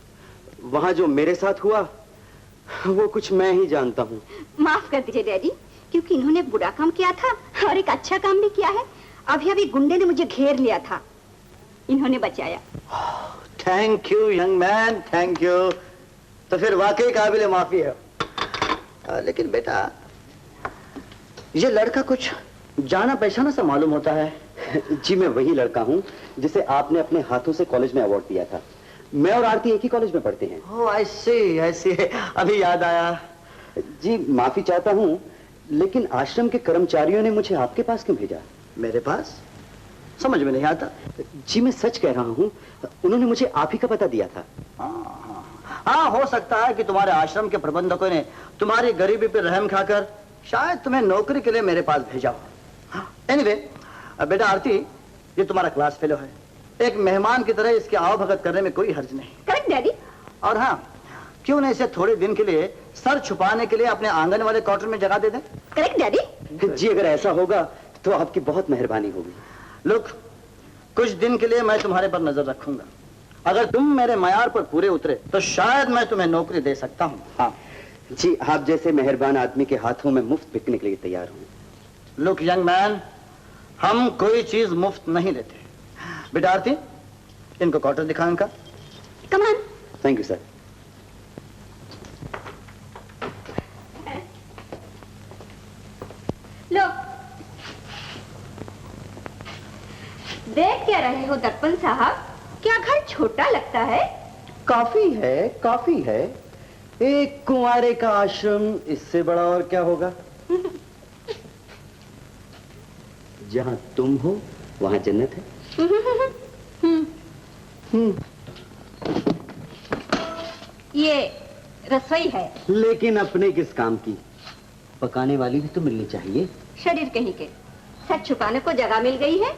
वहाँ जो मेरे साथ हुआ वो कुछ मैं ही जानता हूँ। माफ कर दीजिए डैडी, क्योंकि इन्होंने बुरा काम किया था और एक अच्छा काम भी किया है। अभी गुंडे ने मुझे घेर लिया था, इन्होंने बचाया। Thank you young man, thank you. तो फिर वाकई काबिल माफी है। लेकिन बेटा ये लड़का कुछ जाना पहचाना सा मालूम होता है। जी मैं वही लड़का हूँ जिसे आपने अपने हाथों से कॉलेज में अवार्ड दिया था। मैं और आरती एक ही कॉलेज में पढ़ते हैं। ओह आई सी, अभी याद आया। जी माफी चाहता हूँ, लेकिन आश्रम के कर्मचारियों ने मुझे आपके पास क्यों भेजा? मेरे पास? समझ में नहीं आता। जी मैं सच कह रहा हूँ, उन्होंने मुझे आप ही का पता दिया था। हाँ हो सकता है कि तुम्हारे आश्रम के प्रबंधकों ने तुम्हारी गरीबी पर रहम खाकर शायद तुम्हें नौकरी के लिए मेरे पास भेजा हो। एनीवे, बेटा आरती, ये तुम्हारा क्लास फेलो है। एक मेहमान की तरह इसके आवभगत करने में कोई हर्ज नहीं। Correct daddy. और हाँ, क्यों न इसे थोड़े दिन के लिए सर छुपाने के लिए अपने आंगन वाले क्वार्टर में जगह दे दें? Correct daddy. जी अगर ऐसा होगा तो आपकी बहुत मेहरबानी होगी। लुक, कुछ दिन के लिए मैं तुम्हारे पर नजर रखूंगा। अगर तुम मेरे मयार पर पूरे उतरे तो शायद मैं तुम्हें नौकरी दे सकता हूँ। हाँ जी, आप जैसे मेहरबान आदमी के हाथों में मुफ्त बिकने के लिए तैयार हूँ। लुक यंग मैन, हम कोई चीज मुफ्त नहीं देते। बेटा आरती, इनको क्वार्टर दिखा इनका। Come on. Thank you sir. हो दर्पण साहब? क्या घर छोटा लगता है? काफी है, काफी है। एक कुंवारे का आश्रम इससे बड़ा और क्या होगा। जहां तुम हो वहां जन्नत है। ये रसोई है। लेकिन अपने किस काम की? पकाने वाली भी तो मिलनी चाहिए। शरीर कहीं के सच छुपाने को जगह मिल गई है।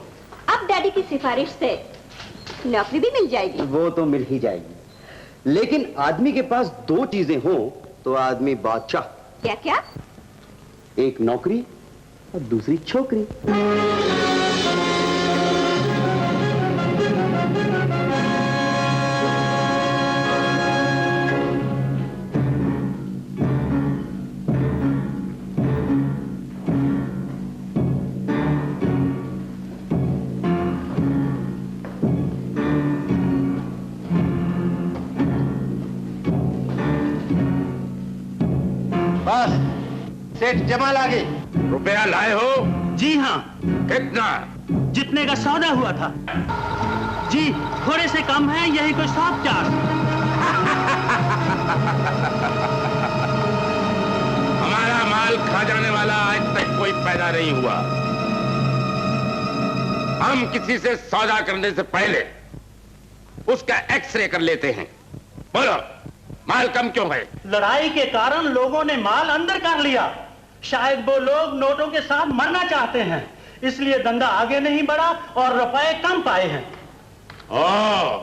अब डैडी की सिफारिश से नौकरी भी मिल जाएगी। वो तो मिल ही जाएगी, लेकिन आदमी के पास दो चीजें हो तो आदमी बादशाह। क्या क्या? एक नौकरी और दूसरी छोकरी। सेठ जमाल आ गए। रुपया लाए हो? जी हाँ। कितना? जितने का सौदा हुआ था। जी थोड़े से कम है, यही कोई 7-4। हमारा माल खा जाने वाला आज तक कोई पैदा नहीं हुआ। हम किसी से सौदा करने से पहले उसका एक्सरे कर लेते हैं। बोलो, माल कम क्यों है? लड़ाई के कारण लोगों ने माल अंदर कर लिया। शायद वो लोग नोटों के साथ मरना चाहते हैं, इसलिए धंधा आगे नहीं बढ़ा और रुपए कम पाए हैं। ओ,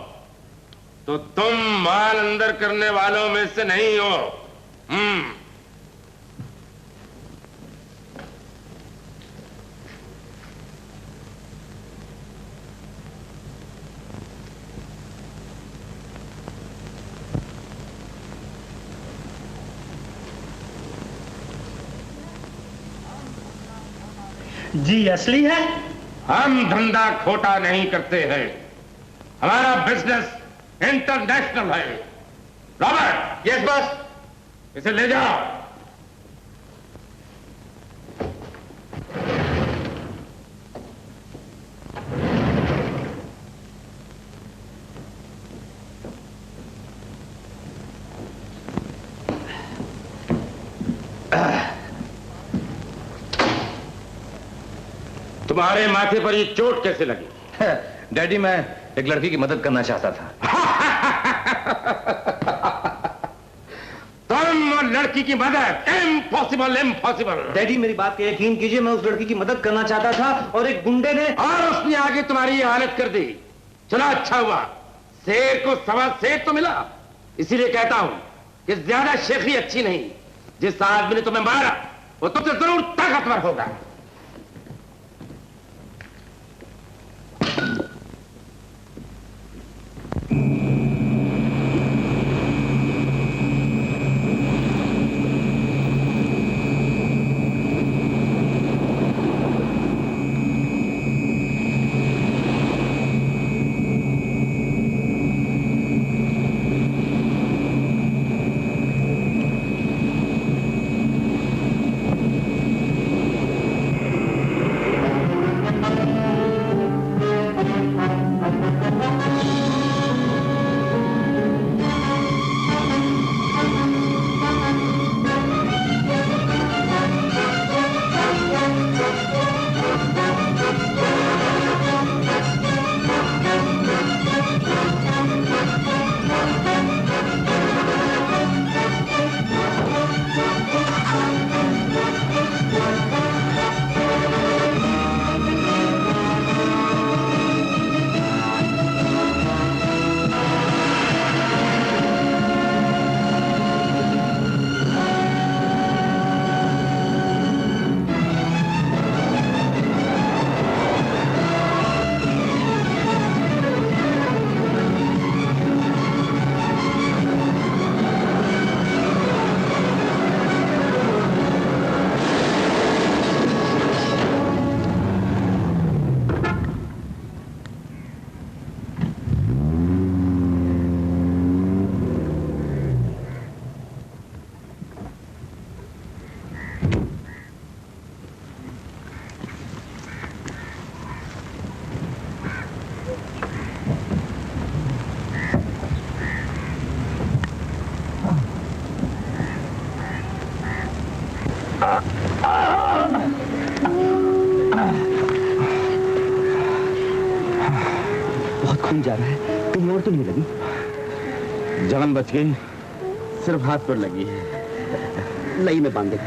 तो तुम माल अंदर करने वालों में से नहीं हो। जी असली है। हम धंधा खोटा नहीं करते हैं, हमारा बिजनेस इंटरनेशनल है। रॉबर्ट। Yes boss. इसे ले जाओ। तुम्हारे माथे पर ये चोट कैसे लगी? डैडी, मैं एक लड़की की मदद करना चाहता था। तुम और लड़की की मदद? Impossible, impossible. डैडी मेरी बात पे यकीन कीजिए, मैं उस लड़की की मदद करना चाहता था और एक गुंडे ने और उसने आगे तुम्हारी ये हालत कर दी। चलो अच्छा हुआ, शेर को सवा शेर तो मिला। इसीलिए कहता हूं कि ज्यादा शेखी अच्छी नहीं। जिस आदमी ने तुम्हें मारा वो तुमसे जरूर ताकतवर होगा। खून जा रहा है, कहीं और तो नहीं लगी? जान बच गई, सिर्फ हाथ पर लगी है। नहीं मैं बांध देगा।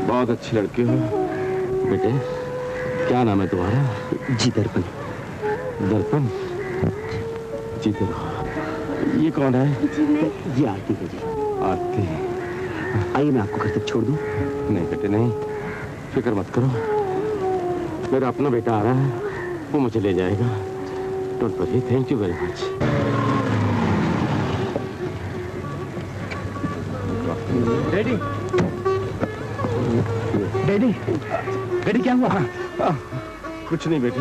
बहुत अच्छी लड़की हो बेटे। क्या नाम है तुम्हारा? जी दर्पण। दर्पण? जीते रहो। ये कौन है? ये आरती है जी। आरती? आइए मैं आपको घर तक छोड़ दूं। नहीं बेटे नहीं, फिक्र मत करो, मेरा अपना बेटा आ रहा है, वो मुझे ले जाएगा। Don't worry. Thank you very much. Daddy, daddy, daddy क्या हुआ? कुछ नहीं बेटे,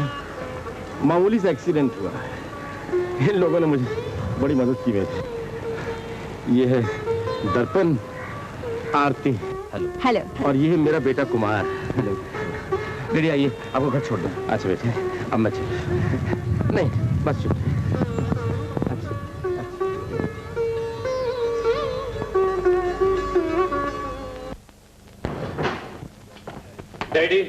मामूली सा एक्सीडेंट हुआ है। इन लोगों ने मुझे बड़ी मदद की बेटे। ये है दर्पण, आरती। Hello hello. और ये है मेरा बेटा कुमार। हेलो। डैडी आइए, आपको घर छोड़ दो। अच्छा बेटे, अब मैं चल। नहीं बस चुप। डैडी,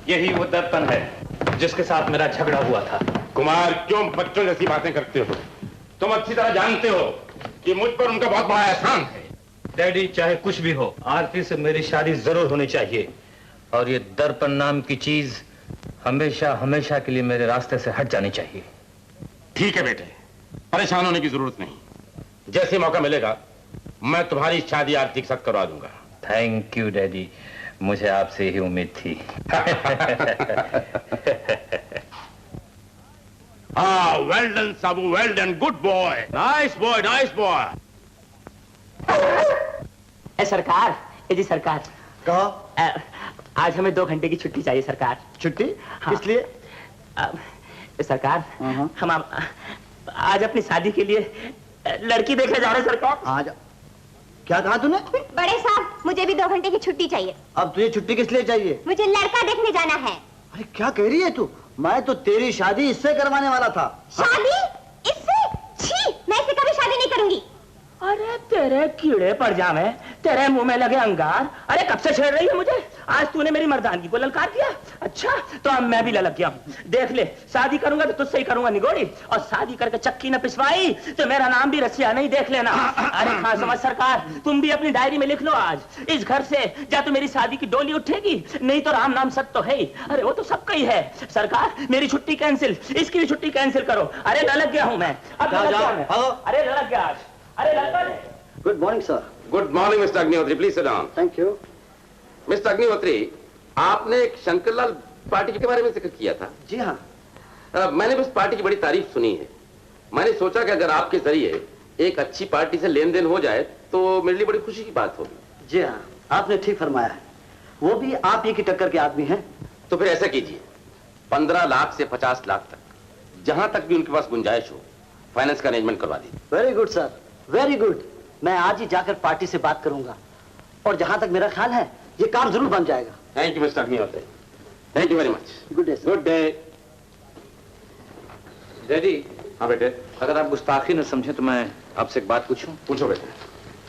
यही वो दर्पण है जिसके साथ मेरा झगड़ा हुआ था। कुमार, क्यों बच्चों जैसी बातें करते हो? तुम अच्छी तरह जानते हो कि मुझ पर उनका बहुत बड़ा एहसान है। डैडी, चाहे कुछ भी हो, आरती से मेरी शादी जरूर होनी चाहिए, और ये दर्पण नाम की चीज हमेशा हमेशा के लिए मेरे रास्ते से हट जानी चाहिए। ठीक है बेटे, परेशान होने की जरूरत नहीं। जैसे मौका मिलेगा मैं तुम्हारी शादी आरती के साथ करवा दूंगा। थैंक यू डैडी, मुझे आपसे ही उम्मीद थी। हाँ, well done Sabu, well done, good boy, nice boy, nice boy. सरकार, जी सरकार, कहो। आज हमें 2 घंटे की छुट्टी चाहिए सरकार। छुट्टी? हाँ। किस लिए? सरकार, हम आज अपनी शादी के लिए लड़की देखने जा रहे हैं सरकार। आज? क्या कहा तूने? बड़े साहब, मुझे भी 2 घंटे की छुट्टी चाहिए। अब तुझे छुट्टी किस लिए चाहिए? मुझे लड़का देखने जाना है। अरे क्या कह रही है तू? मैं तो तेरी शादी इससे करवाने वाला था। शादी? इससे? छी, मैं इससे कभी शादी नहीं करूंगी। अरे तेरे कीड़े पड़ जावे, तेरे मुंह में लगे अंगार। अरे कब से छेड़ रही है मुझे? आज तूने मेरी मर्दानगी को ललकार दिया। अच्छा, तो अब मैं भी ललक गया हूँ। देख ले, शादी करूंगा तो तुझसे ही करूंगा निगोड़ी, और शादी करके चक्की न पिसवाई तो मेरा नाम भी रसिया नहीं, देख लेना। अरे हाँ समझ सरकार, तुम भी अपनी डायरी में लिख लो, आज इस घर से या तो मेरी शादी की डोली उठेगी, नहीं तो राम नाम सत्य तो है ही। अरे वो तो सबका ही है सरकार। मेरी छुट्टी कैंसिल, इसकी भी छुट्टी कैंसिल करो। अरे ललक गया हूँ मैं, अब ललक गया मैं। अरे ललक गया आज। अरे ललक। Good morning sir. Good morning mister Agnihotri, please sit down. Thank you. Mister Agnihotri, आपने एक शंकरलाल पार्टी के बारे में जिक्र किया था। जी हाँ। मैंने भी उस पार्टी की बड़ी तारीफ सुनी है। मैंने सोचा कि अगर आपके जरिए एक अच्छी पार्टी से लेन देन हो जाए तो मेरे लिए बड़ी खुशी की बात होगी। जी हाँ, आपने ठीक फरमाया है। वो भी आप ही की टक्कर के आदमी हैं। तो फिर ऐसा कीजिए, 15 लाख से 50 लाख तक, जहां तक भी उनके पास गुंजाइश हो, फाइनेंस का अरेंजमेंट करवा दीजिए। Very good sir, very good. मैं आज ही जाकर पार्टी से बात करूंगा, और जहां तक मेरा ख्याल है ये काम जरूर बन जाएगा। Thank you mister Agnihotri, thank you very much. Good day. Good day. Daddy, हाँ बेटे। अगर आप गुस्ताखी न समझे तो मैं आपसे एक बात पूछूं? पूछो बेटे।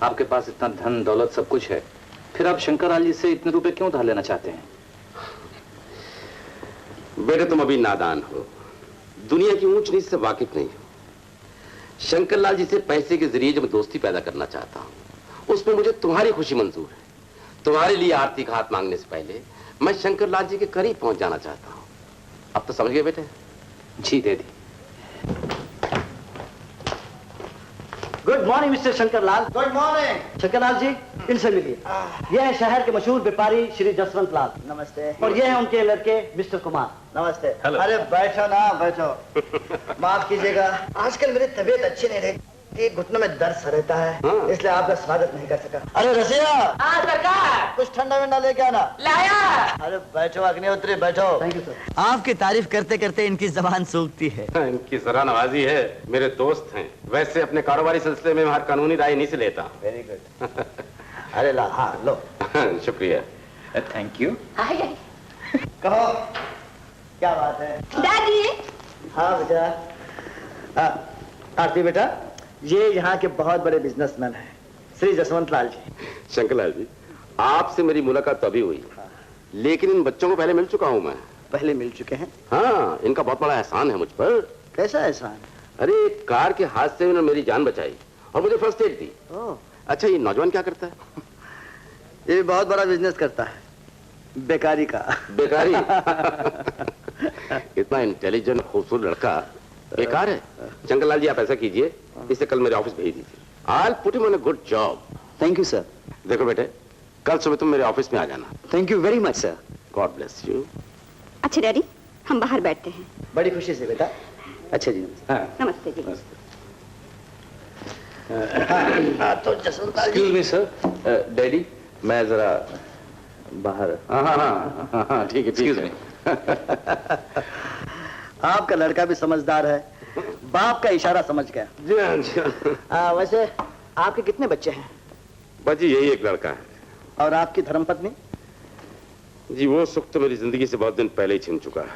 आपके पास इतना धन दौलत सब कुछ है, फिर आप शंकरलाल जी से इतने रुपए क्यों उधार लेना चाहते हैं? बेटे तुम अभी नादान हो, दुनिया की ऊंच नीच से वाकिफ नहीं हो। शंकरलाल जी से पैसे के जरिए जब दोस्ती पैदा करना चाहता हूं, उसमें मुझे तुम्हारी खुशी मंजूर है। तुम्हारे लिए आरती का हाथ मांगने से पहले मैं शंकरलाल जी के करीब पहुंच जाना चाहता हूं। अब तो समझ गए बेटे? जी दीदी। Good morning mister Shankarlal. Good morning. Shankarlal ji, इनसे मिलिए। यह है शहर के मशहूर व्यापारी श्री जसवंत लाल। नमस्ते। और ये है उनके लड़के मिस्टर कुमार। नमस्ते। अरे बैठो ना, बैठो। माफ कीजिएगा, आजकल मेरी तबीयत अच्छी नहीं रही, घुटनों में दर्द सा रहता है, इसलिए आपका स्वागत नहीं कर सका। अरे रसिया, सरकार, कुछ ठंडा विंडा लेके आना। लाया। अरे बैठो अग्निहोत्री, बैठो। Thank you sir. आपकी तारीफ करते करते इनकी जबान सूखती है। इनकी जरा नवाजी है, मेरे दोस्त हैं। वैसे अपने कारोबारी सिलसिले में हर कानूनी राय नहीं से लेता। Very good. अरे ला, हाँ लो। शुक्रिया। Thank you. कहो क्या बात है? दादी। हाँ बेटा। आरती बेटा, ये यहाँ के बहुत बड़े बिजनेसमैन हैं, श्री जसवंत लाल जी। शंकरलाल जी, आपसे मेरी मुलाकात तो अभी हुई, लेकिन इन बच्चों को पहले मिल चुका हूं मैं। पहले मिल चुके हैं? हाँ, इनका बहुत बड़ा एहसान है मुझ पर। कैसा एहसान? अरे एक कार के हादसे से उन्होंने मेरी जान बचाई और मुझे फर्स्ट एड दी। अच्छा, ये नौजवान क्या करता है? ये बहुत बड़ा बिजनेस करता है, बेकारी का। बेकारी? इतना इंटेलिजेंट खूबसूरत लड़का बेकार है। शंकरलाल जी, आप ऐसा कीजिए, इसे कल मेरे ऑफिस भेज दीजिए। I'll put him on a good job. Thank you sir. देखो बेटे, कल सुबह तुम मेरे ऑफिस में आ जाना। Thank you very much sir. God bless you. अच्छा डैडी, हम बाहर बैठते हैं। बड़ी खुशी से बेटा। अच्छा जी, नमस्ते जी। तो जसवंतलाल जी। एक्सक्यूज मी सर, डैडी, मैं जरा बाहर। हाँ, ठीक है, ठीक है। आपका लड़का भी समझदार है, बाप का इशारा समझ गया। जी हाँ, जी हाँ। वैसे आपके कितने बच्चे हैं? बाजी, यही एक लड़का है। और आपकी धर्मपत्नी? जी, वो सुख तो मेरी जिंदगी से बहुत दिन पहले ही छिन चुका है।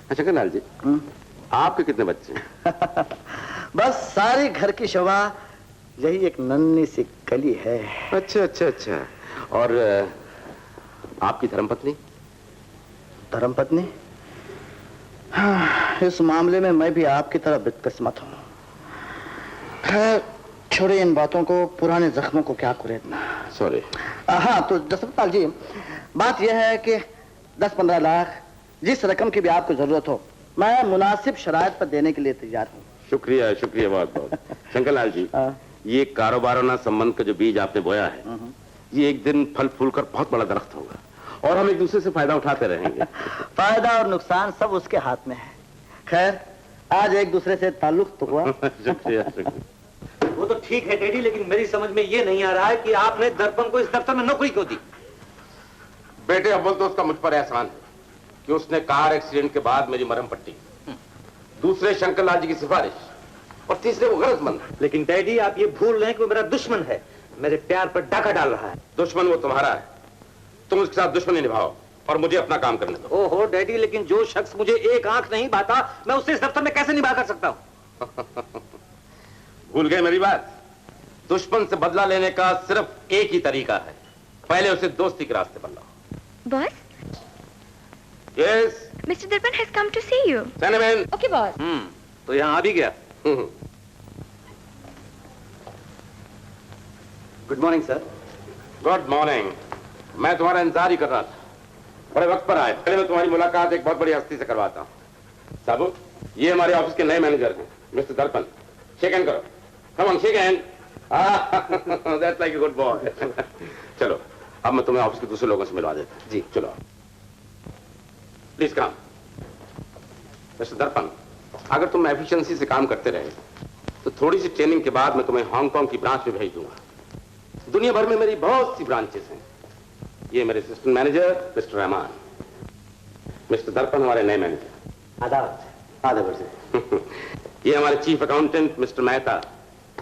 अच्छा शंकरलाल जी, आपके कितने बच्चे हैं? बस सारे घर की शोभा यही एक नन्ही सी कली है। अच्छा अच्छा अच्छा। और आपकी धर्मपत्नी? धर्मपत्नी? हाँ, इस मामले में मैं भी आपकी तरह बदकिस्मत हूँ। खैर छोड़े इन बातों को, पुराने जख्मों को क्या कुरेदना। सॉरी। हाँ, तो जसवंतलाल जी, बात यह है कि 10-15 लाख जिस रकम की भी आपको जरूरत हो, मैं मुनासिब शराइत पर देने के लिए तैयार हूँ। शुक्रिया, शुक्रिया बहुत बहुत। शंकरलाल जी, ये कारोबाराना संबंध का जो बीज आपने बोया है, ये एक दिन फल फूल कर बहुत बड़ा दरख्त होगा और हम एक दूसरे से फायदा उठाते रहेंगे। फायदा और नुकसान सब उसके हाथ में है। खैर, आज एक दूसरे से ताल्लुक तो हुआ। शुक्रिया, शुक्रिया। वो तो ठीक है डैडी, लेकिन मेरी समझ में ये नहीं आ रहा है कि आपने दर्पण को इस दफ्तर में नौकरी क्यों दी? बेटे, अव्वल तो उसका मुझ पर एहसान है कि उसने कार एक्सीडेंट के बाद मेरी मरहम पट्टी, दूसरे शंकरलाल जी की सिफारिश, और तीसरे वो गरजमंद। लेकिन डैडी, आप ये भूल रहे हैं कि वो मेरा दुश्मन है, मेरे प्यार पर डाका डाल रहा है। दुश्मन वो तुम्हारा है, तुम उसके साथ दुश्मनी निभाओ और मुझे अपना काम करने दो। ओहो डैडी, लेकिन जो शख्स मुझे एक आंख नहीं बाता, मैं उससे इस दफ्तर में कैसे निभा कर सकता हूँ? भूल गए मेरी बात? दुश्मन से बदला लेने का सिर्फ एक ही तरीका है, पहले उसे दोस्ती के रास्ते पर लाओ। Boss, yes mister Darpan has come to see you. सेनेमैन। Okay boss. तो यहाँ आ भी गया। Good morning sir. Good morning. मैं तुम्हारा इंतजार ही कर रहा था, बड़े वक्त पर आए। पहले मैं तुम्हारी मुलाकात एक बहुत बड़ी हस्ती से करवाता हूँ। साबू, ये हमारे ऑफिस के नए मैनेजर हैं, मिस्टर दर्पण। शेक हैंड करो। Come on, shake hand. That's like a good boy. चलो, अब मैं तुम्हें ऑफिस के दूसरे लोगों से मिलवा देता हूँ। जी चलो, प्लीज कम। मिस्टर दर्पण, अगर तुम एफिशिएंसी से काम करते रहे तो थोड़ी सी ट्रेनिंग के बाद मैं तुम्हें हांगकांग की ब्रांच में भेज दूंगा। दुनिया भर में मेरी बहुत सी ब्रांचेस हैं। ये मेरे assistant manager mister Rahman, mister दर्पण हमारे नए मैनेजर। आदाब। आदाब से। ये हमारे chief accountant mister Mehta,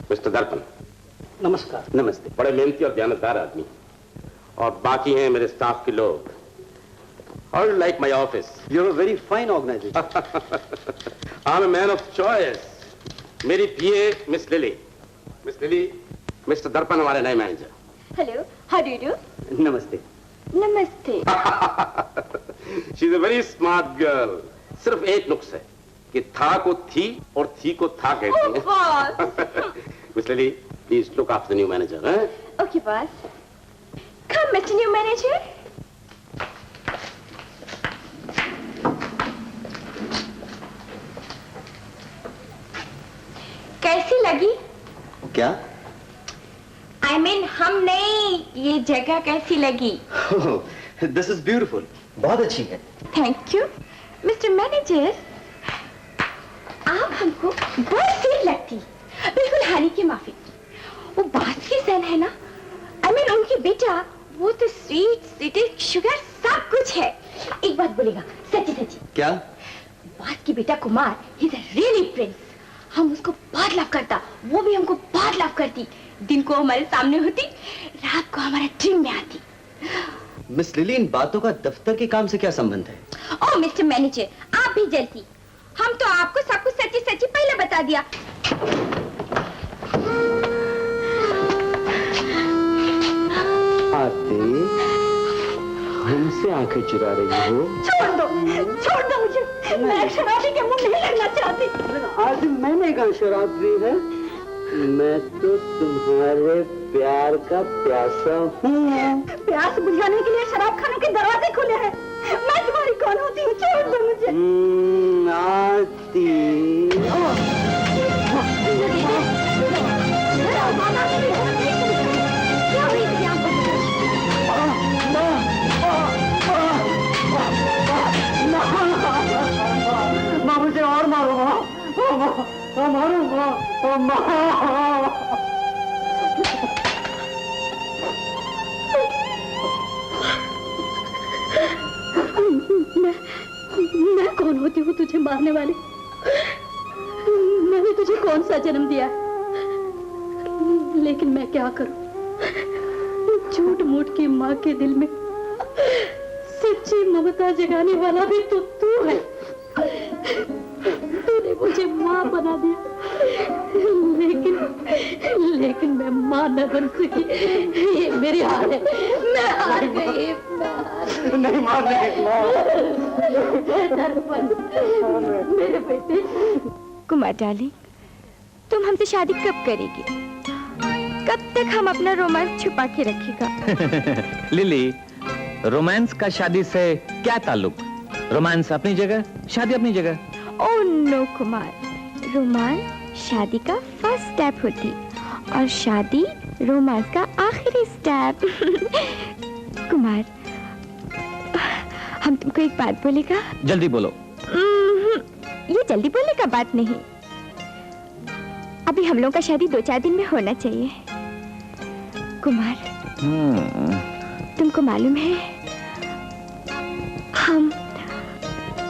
mister दर्पण। नमस्कार। नमस्ते। बड़े मेहनती और दयानतदार आदमी। और बाकी हैं मेरे स्टाफ के लोग। How do you like my office? You're a very fine organization. I'm a man of choice. मेरी PA miss lily. Miss lily, mister दर्पण हमारे नए manager. Hello, how do you do? नमस्ते। नमस्ते। She's a very smart girl. सिर्फ एक नुक्स है कि था को थी और थी को था कहती है। Miss lily, please look after the new manager. Okay boss. Come mister new manager. कैसी लगी? क्या? I mean, हम नहीं, ये जगह कैसी लगी? This is beautiful. बहुत अच्छी है। Thank you mister manager. आप हमको बहुत सही लगती, बिल्कुल हानि की माफी। वो बात की सन है ना, I mean, उनकी बेटा वो तो स्वीट स्वीट शुगर सब कुछ है। एक बात बोलेगा सच्ची सच्ची? क्या? बात की बेटा Kumar, he is a really Prince. हम उसको बहुत लव करता, वो भी हमको बहुत लव करती। दिन को हमारे सामने होती, रात को हमारे ड्रीम में आती। मिस लिली, इन बातों का दफ्तर के काम से क्या संबंध है? ओह मिस्टर मैनेजर, आप भी जलती। हम तो आपको सब कुछ सच्ची सच्ची पहले बता दिया। मुझसे आंखें चुरा रही हो? छोड़ दो मुझे। मैं शराबी के मुंह नहीं लगना चाहती। आज मैंने कहा शराब पी है? मैं तो तुम्हारे प्यार का प्यासा हूँ। प्यास बुझाने के लिए शराब खाने के दरवाजे खुले हैं। मैं तुम्हारी कौन होती हूँ? छोड़ दो मुझे। आती माँ मुझे और मारो माँ, मारो माँ। मैं कौन होती हूँ तुझे मारने वाली? मैंने तुझे कौन सा जन्म दिया? लेकिन मैं क्या करूं? झूठ मूठ की माँ के दिल में सच्ची ममता जगाने वाला भी तो तू है। तूने मुझे माँ बना दिया, लेकिन मैं माँ न बन सकी। ये मेरी हार है। मैं हार गई। नहीं माँ, नहीं मेरे बेटे। कुमार डार्लिंग, तुम हमसे शादी कब करेगी? कब तक हम अपना रोमांस छुपा के रखेगा? लिली, रोमांस का शादी से क्या ताल्लुक? रोमांस अपनी जगह, शादी अपनी जगह। ओह नो कुमार, रोमांस शादी का फर्स्ट स्टेप होती और शादी रोमांस का आखिरी स्टेप। कुमार, हम तुमको एक बात बोलेगा? जल्दी बोलो। ये जल्दी बोलने का बात नहीं। अभी हम लोगों का शादी 2-4 दिन में होना चाहिए। कुमार, तुमको मालूम है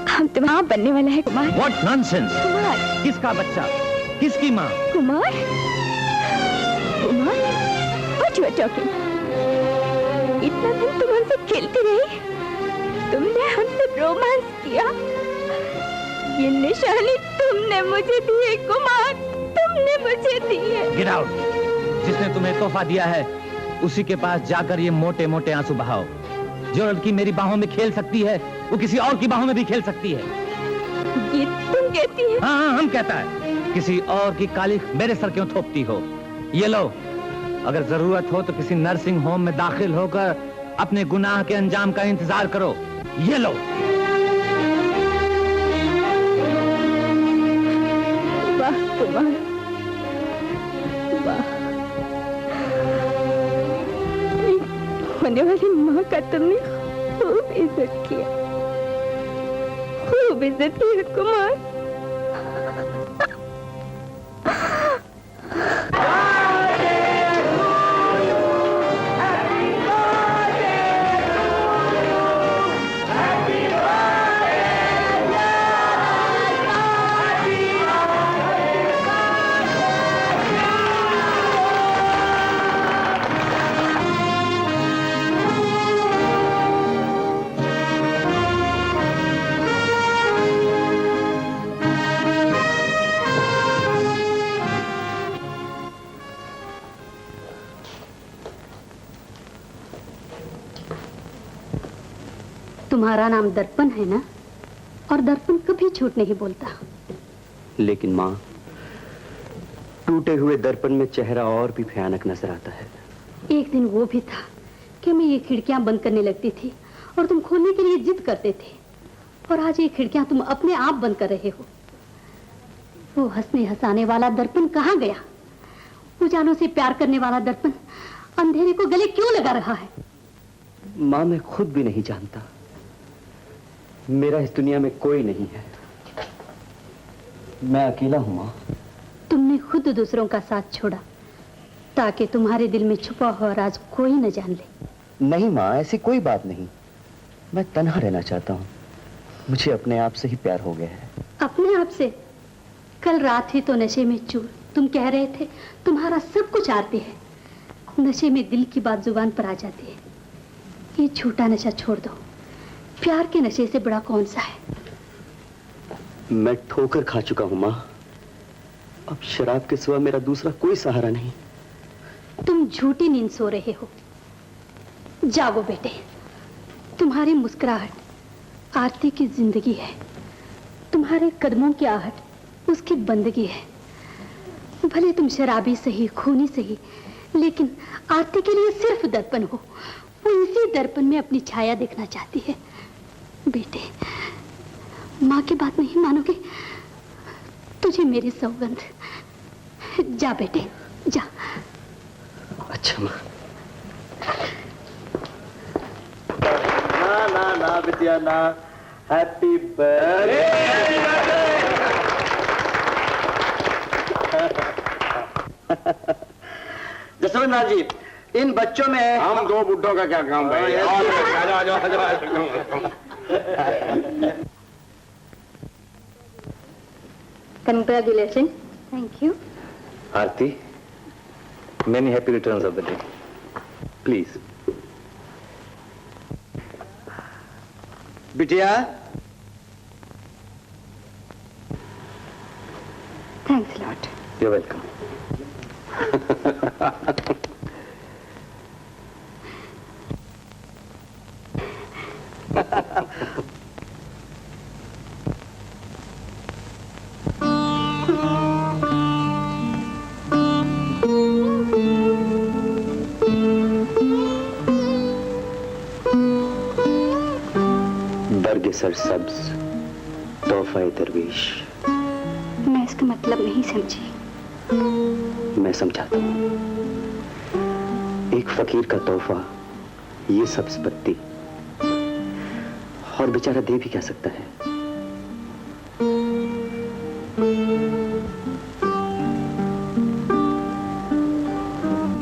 हम तुम्हारा बनने वाला है कुमार। What nonsense! कुमार, किसका बच्चा? किसकी माँ? Kumar, Kumar, what you are talking? इतना दिन तुम हमसे खेलती रही, तुमने हमसे रोमांस किया। ये निशानी तुमने मुझे दी है कुमार, तुमने मुझे दी है। Get out! जिसने तुम्हें तोहफा दिया है उसी के पास जाकर ये मोटे मोटे आंसू बहाओ। जो लड़की मेरी बाहों में खेल सकती है वो किसी और की बाहों में भी खेल सकती है। ये तुम कहती है? हाँ, हम कहता है। किसी और की काली मेरे सर क्यों थोपती हो? ये लो, अगर जरूरत हो तो किसी नर्सिंग होम में दाखिल होकर अपने गुनाह के अंजाम का इंतजार करो। ये लो। वाह कुमार, वाह। होने वाली माँ का तुमने खूब इज्जत किया, खूब इज्जत किया कुमार। तुम्हारा नाम दर्पण है ना? और दर्पण कभी झूठ नहीं बोलता। लेकिन माँ, टूटे हुए दर्पण में चेहरा और भी भयानक नजर आता है। एक दिन वो भी था कि मैं ये खिड़कियां बंद करने लगती थी और तुम खोलने के लिए जिद करते थे, और आज ये खिड़कियां तुम अपने आप बंद कर रहे हो। वो हंसने हंसाने वाला दर्पण कहाँ गया? उजालों से प्यार करने वाला दर्पण अंधेरे को गले क्यों लगा रहा है? माँ, मैं खुद भी नहीं जानता। मेरा इस दुनिया में कोई नहीं है। मैं अकेला हूं माँ। तुमने खुद दूसरों का साथ छोड़ा ताकि तुम्हारे दिल में छुपा हुआ राज कोई न जान ले। नहीं माँ, ऐसी कोई बात नहीं। मैं तन्हा रहना चाहता हूँ। मुझे अपने आप से ही प्यार हो गया है। अपने आप से? कल रात ही तो नशे में चूर तुम कह रहे थे तुम्हारा सब कुछ आरती है। नशे में दिल की बात जुबान पर आ जाती है। ये झूठा नशा छोड़ दो। प्यार के नशे से बड़ा कौन सा है? मैं ठोकर खा चुका हूँ माँ। अब शराब के सिवा मेरा दूसरा कोई सहारा नहीं। तुम झूठी नींद सो रहे हो। जागो बेटे, तुम्हारी मुस्कुराहट आरती की जिंदगी है, तुम्हारे कदमों की आहट उसकी बंदगी है। भले तुम शराबी सही, खूनी सही, लेकिन आरती के लिए सिर्फ दर्पण हो। वो इसी दर्पण में अपनी छाया देखना चाहती है। बेटे, माँ की बात नहीं मानोगे? तुझे मेरी सौगंध। जा बेटे, जा। अच्छा माँ। ना ना ना बिटिया ना। Happy birthday. जसवंत जी, इन बच्चों में हम दो बुड्ढों का क्या काम भाई? Congratulations. Thank you. Aarti, many happy returns of the day. Please. बिटिया, Thanks a lot. You're welcome. बरगे सरसब्ज तोहफा दरवेश। मैं इसका मतलब नहीं समझी। मैं समझाता हूँ। एक फकीर का तोहफा ये सब्ज पत्ती, और बेचारा दे भी क्या सकता है।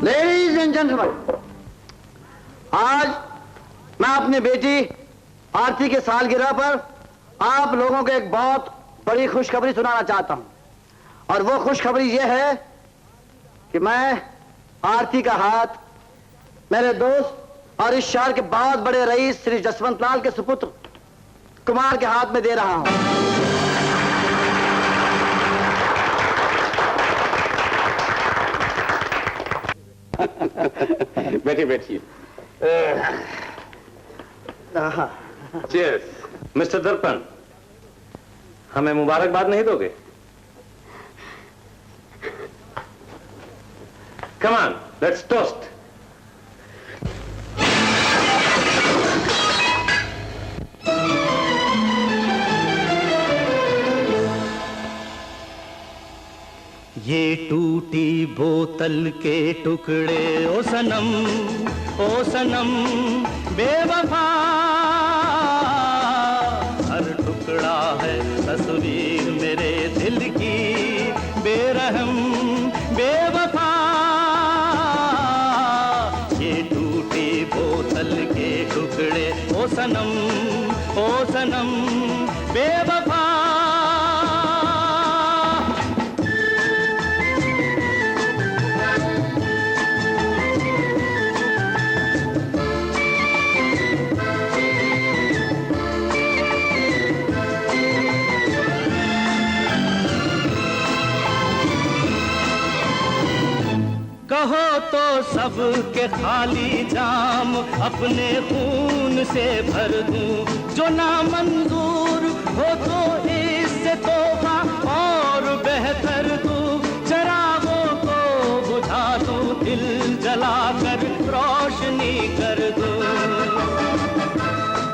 लेडीज एंड जेंटलमैन, आज मैं अपनी बेटी आरती के सालगिरह पर आप लोगों को एक बहुत बड़ी खुशखबरी सुनाना चाहता हूं। और वो खुशखबरी ये है कि मैं आरती का हाथ मेरे दोस्त और इस शहर के बहुत बड़े रईस श्री जसवंत लाल के सुपुत्र कुमार के हाथ में दे रहा हूं। बैठिए बैठिए। Cheers. मिस्टर दर्पण, हमें मुबारकबाद नहीं दोगे? Come on, let's toast. ये टूटी बोतल के टुकड़े ओ सनम बेवफा, हर टुकड़ा है तस्वीर मेरे दिल की बेरहम बेवफा। ये टूटी बोतल के टुकड़े ओ सनम बेवफा। कहो तो सबके खाली जाम अपने खून से भर दूं, जो नामंजूर हो तो इससे तोबा और बेहतर दूं, चरागों को बुझा दूं, दिल जलाकर रोशनी कर दूं।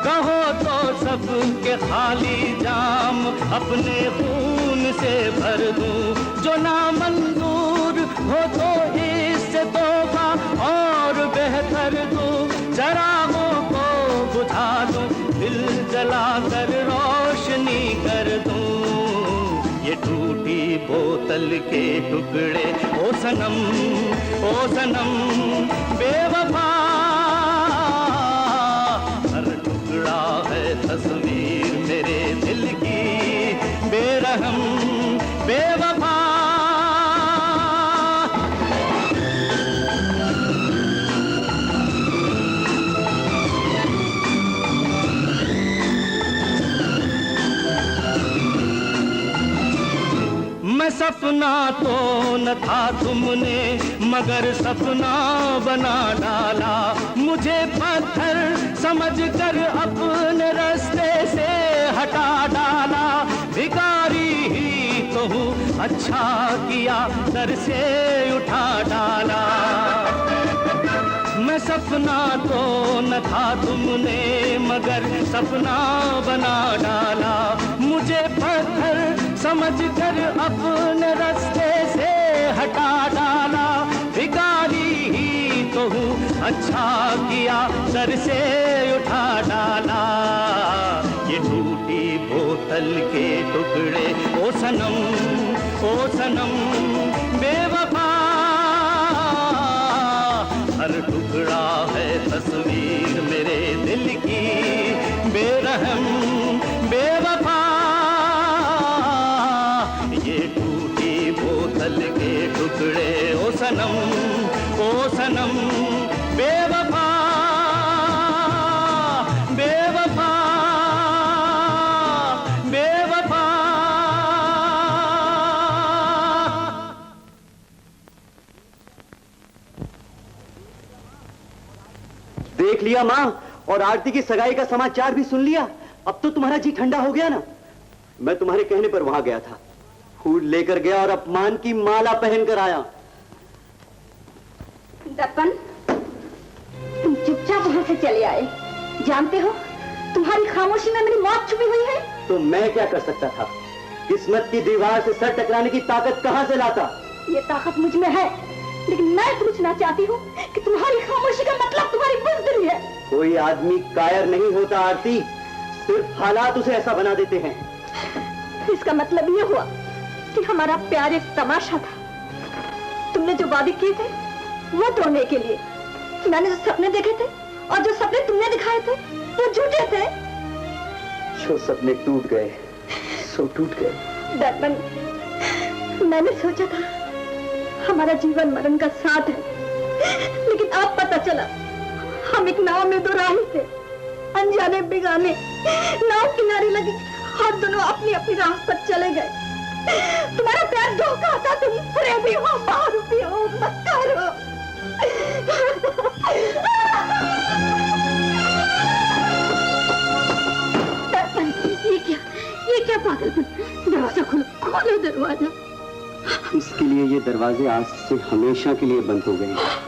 कहो तो सबके खाली जाम अपने खून से भर दूं, जो नामंजूर हो तो इससे तोबा और बेहतर दूं, चरागों को बुझा दूं, दिल जलाकर रोशनी कर दूं। ये टूटी बोतल के टुकड़े ओ सनम बेवफा, हर टुकड़ा है तस्वीर मेरे दिल की बेरहम बेवफा। मैं सपना तो न था तुमने मगर सपना बना डाला, मुझे पत्थर समझकर अपने रास्ते से हटा डाला। भिखारी ही तो हूँ, अच्छा किया दर से उठा डाला। मैं सपना तो न था तुमने मगर सपना बना डाला, मुझे पत्थर समझकर अपने रास्ते से हटा डाला। भिखारी ही तो हूँ, अच्छा किया सर से उठा डाला। ये टूटी बोतल के टुकड़े ओ सनम बेवफा, हर टुकड़ा है तस्वीर मेरे दिल की बेरहम बेवफा। ये टूटी बोतल के टुकड़े ओ सनम बेवफा बेवफा बेवफा। देख लिया माँ, और आरती की सगाई का समाचार भी सुन लिया। अब तो तुम्हारा जी ठंडा हो गया ना। मैं तुम्हारे कहने पर वहां गया था, फूल लेकर गया और अपमान की माला पहनकर आया। दर्पण, तुम चुपचाप वहां से चले आए। जानते हो तुम्हारी खामोशी में मेरी मौत छुपी हुई है। तो मैं क्या कर सकता था? किस्मत की दीवार से सर टकराने की ताकत कहां से लाता? ये ताकत मुझ में है, लेकिन मैं पूछना चाहती हूँ कि तुम्हारी खामोशी का मतलब तुम्हारी बुज़दिली है। कोई आदमी कायर नहीं होता आरती, सिर्फ हालात उसे ऐसा बना देते हैं। इसका मतलब ये हुआ कि हमारा प्यार एक तमाशा था। तुमने जो वादे किए थे वो तोड़ने के लिए मैंने जो सपने देखे थे और जो सपने तुमने दिखाए थे वो झूठे थे। जो सपने टूट गए सो टूट गए। दर्पण, मैंने सोचा था हमारा जीवन मरण का साथ है, लेकिन अब पता चला हम एक नाव में दो राही थे, अनजाने बिगाने। नाव किनारे लगी और दोनों अपनी अपनी राह पर चले गए। तुम्हारा प्यार धोखा था, तुम प्रेमी हो, बहुरूपी हो, मक्कार हो। ये क्या पागलपन? दरवाजा खोलो, खोलो दरवाजा। इसके लिए ये दरवाजे आज से हमेशा के लिए बंद हो गए हैं।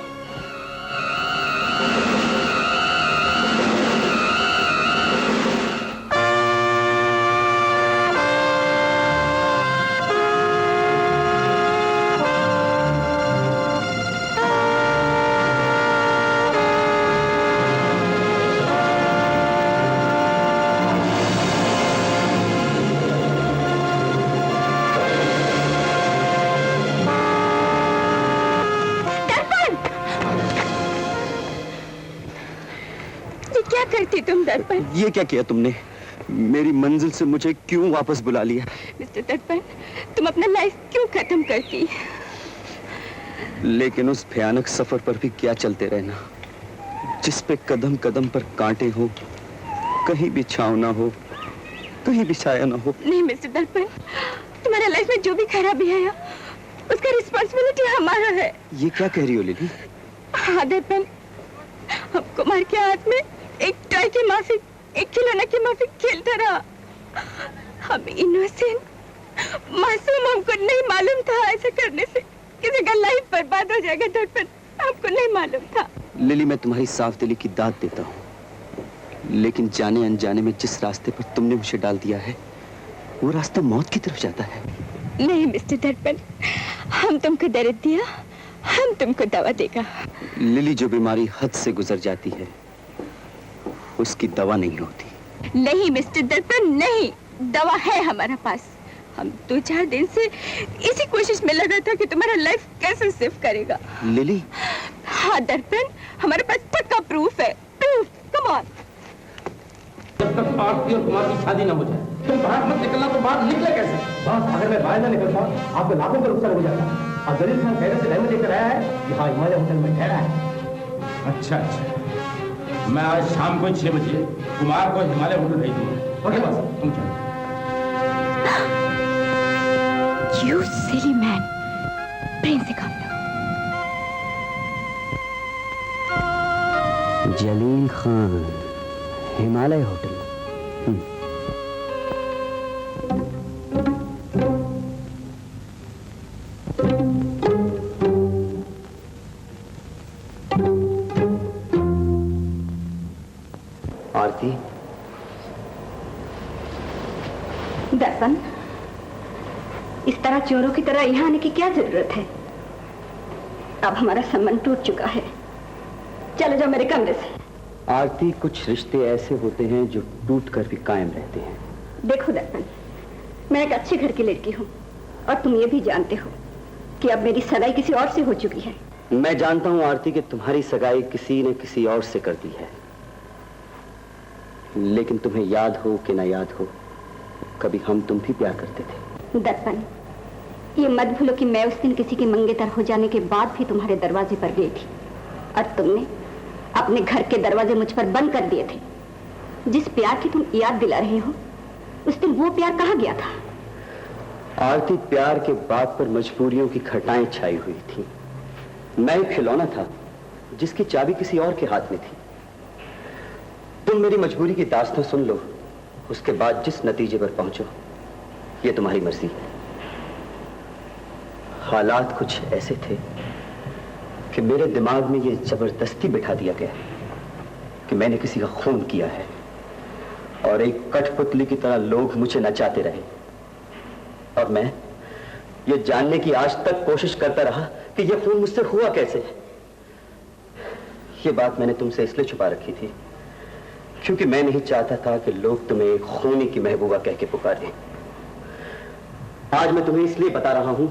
तुम दर्पण, ये क्या किया तुमने? मेरी मंजिल से मुझे क्यों वापस बुला लिया? मिस्टर दर्पण, तुम अपना लाइफ क्यों खत्म करती? लेकिन उस भयानक सफर पर भी क्या चलते रहना, जिस पे कदम कदम पर कांटे हो, कहीं भी छांव ना हो, कहीं भी छाया ना हो। नहीं मिस्टर दर्पण, तुम्हारे लाइफ में जो भी खराबी है उसका रिस्पॉन्सिबिलिटी हमारा है। ये क्या कह रही हो लिली? हाँ दर्पण, हम कुमार के हाथ में एक टॉय की माफी, एक खिलौना की माफी खेलता रहा। हम इनोसेंट मासूम, हमको नहीं मालूम था ऐसा करने से किसी का लाइफ बर्बाद हो जाएगा। दर्पण, हमको नहीं मालूम था। लिली, मैं तुम्हारी साफ दिली की दाद देता हूँ, लेकिन जाने अनजाने में जिस रास्ते पर तुमने मुझे डाल दिया है वो रास्ता मौत की तरफ जाता है। नहीं मिस्टर दर्पण, हम तुमको दर्द दिया, हम तुमको दवा देगा। लिली, जो बीमारी हद से गुजर जाती है उसकी दवा नहीं होती। नहीं मिस्टर दर्पण, नहीं, दवा है हमारे पास। हम 2-4 दिन से इसी कोशिश में लगा था कि तुम्हारा लाइफ कैसे सेव करेगा। लिली? हाँ दर्पण, हमारे पास पक्का प्रूफ है। Proof, come on. जब तक आरती और कुमार की शादी ना हो जाए तुम बाहर मत निकलना। तो बाहर निकले कैसे? बस अगर मैं बाहर ना निकलता आपको लाखों का नुकसान हो जाता। और जलील खान पहले से रहने लेकर आया है कि हाँ हिमालय होटल में ठहरा है। अच्छा अच्छा, मैं आज शाम को 6 बजे कुमार को हिमालय होटल भेज दूंगा। ओके बस, तुम चलो। You silly man. ट्रेन से काम लो। जलील खान, हिमालय होटल। आरती, दर्पण, इस तरह चोरों की तरह यहाँ आने की क्या जरूरत है? अब हमारा संबंध टूट चुका है। चले जाओ मेरे कमरे से। आरती, कुछ रिश्ते ऐसे होते हैं जो टूट कर भी कायम रहते हैं। देखो दर्पण, मैं एक अच्छे घर की लड़की हूँ और तुम ये भी जानते हो कि अब मेरी सगाई किसी और से हो चुकी है। मैं जानता हूँ आरती कि तुम्हारी सगाई किसी ने किसी और से कर दी है, लेकिन तुम्हें याद हो कि ना याद हो, कभी हम तुम भी प्यार करते थे। दर्पण, ये मत भूलो कि मैं उस दिन किसी के मंगेतर हो जाने के बाद भी तुम्हारे दरवाजे पर गई थी और तुमने अपने घर के दरवाजे मुझ पर बंद कर दिए थे। जिस प्यार की तुम याद दिला रहे हो, उस दिन वो प्यार कहाँ गया था? आरती, प्यार के बाद पर मजबूरियों की घटाएं छाई हुई थी। मैं एक खिलौना था जिसकी चाबी किसी और के हाथ में थी। तुम मेरी मजबूरी की दास्तां सुन लो, उसके बाद जिस नतीजे पर पहुंचो ये तुम्हारी मर्जी है। हालात कुछ ऐसे थे कि मेरे दिमाग में ये जबरदस्ती बिठा दिया गया कि मैंने किसी का खून किया है और एक कठपुतली की तरह लोग मुझे नचाते रहे और मैं ये जानने की आज तक कोशिश करता रहा कि ये खून मुझसे हुआ कैसे। ये बात मैंने तुमसे इसलिए छुपा रखी थी क्योंकि मैं नहीं चाहता था कि लोग तुम्हें एक खूनी की महबूबा कह के पुकारें। आज मैं तुम्हें इसलिए बता रहा हूं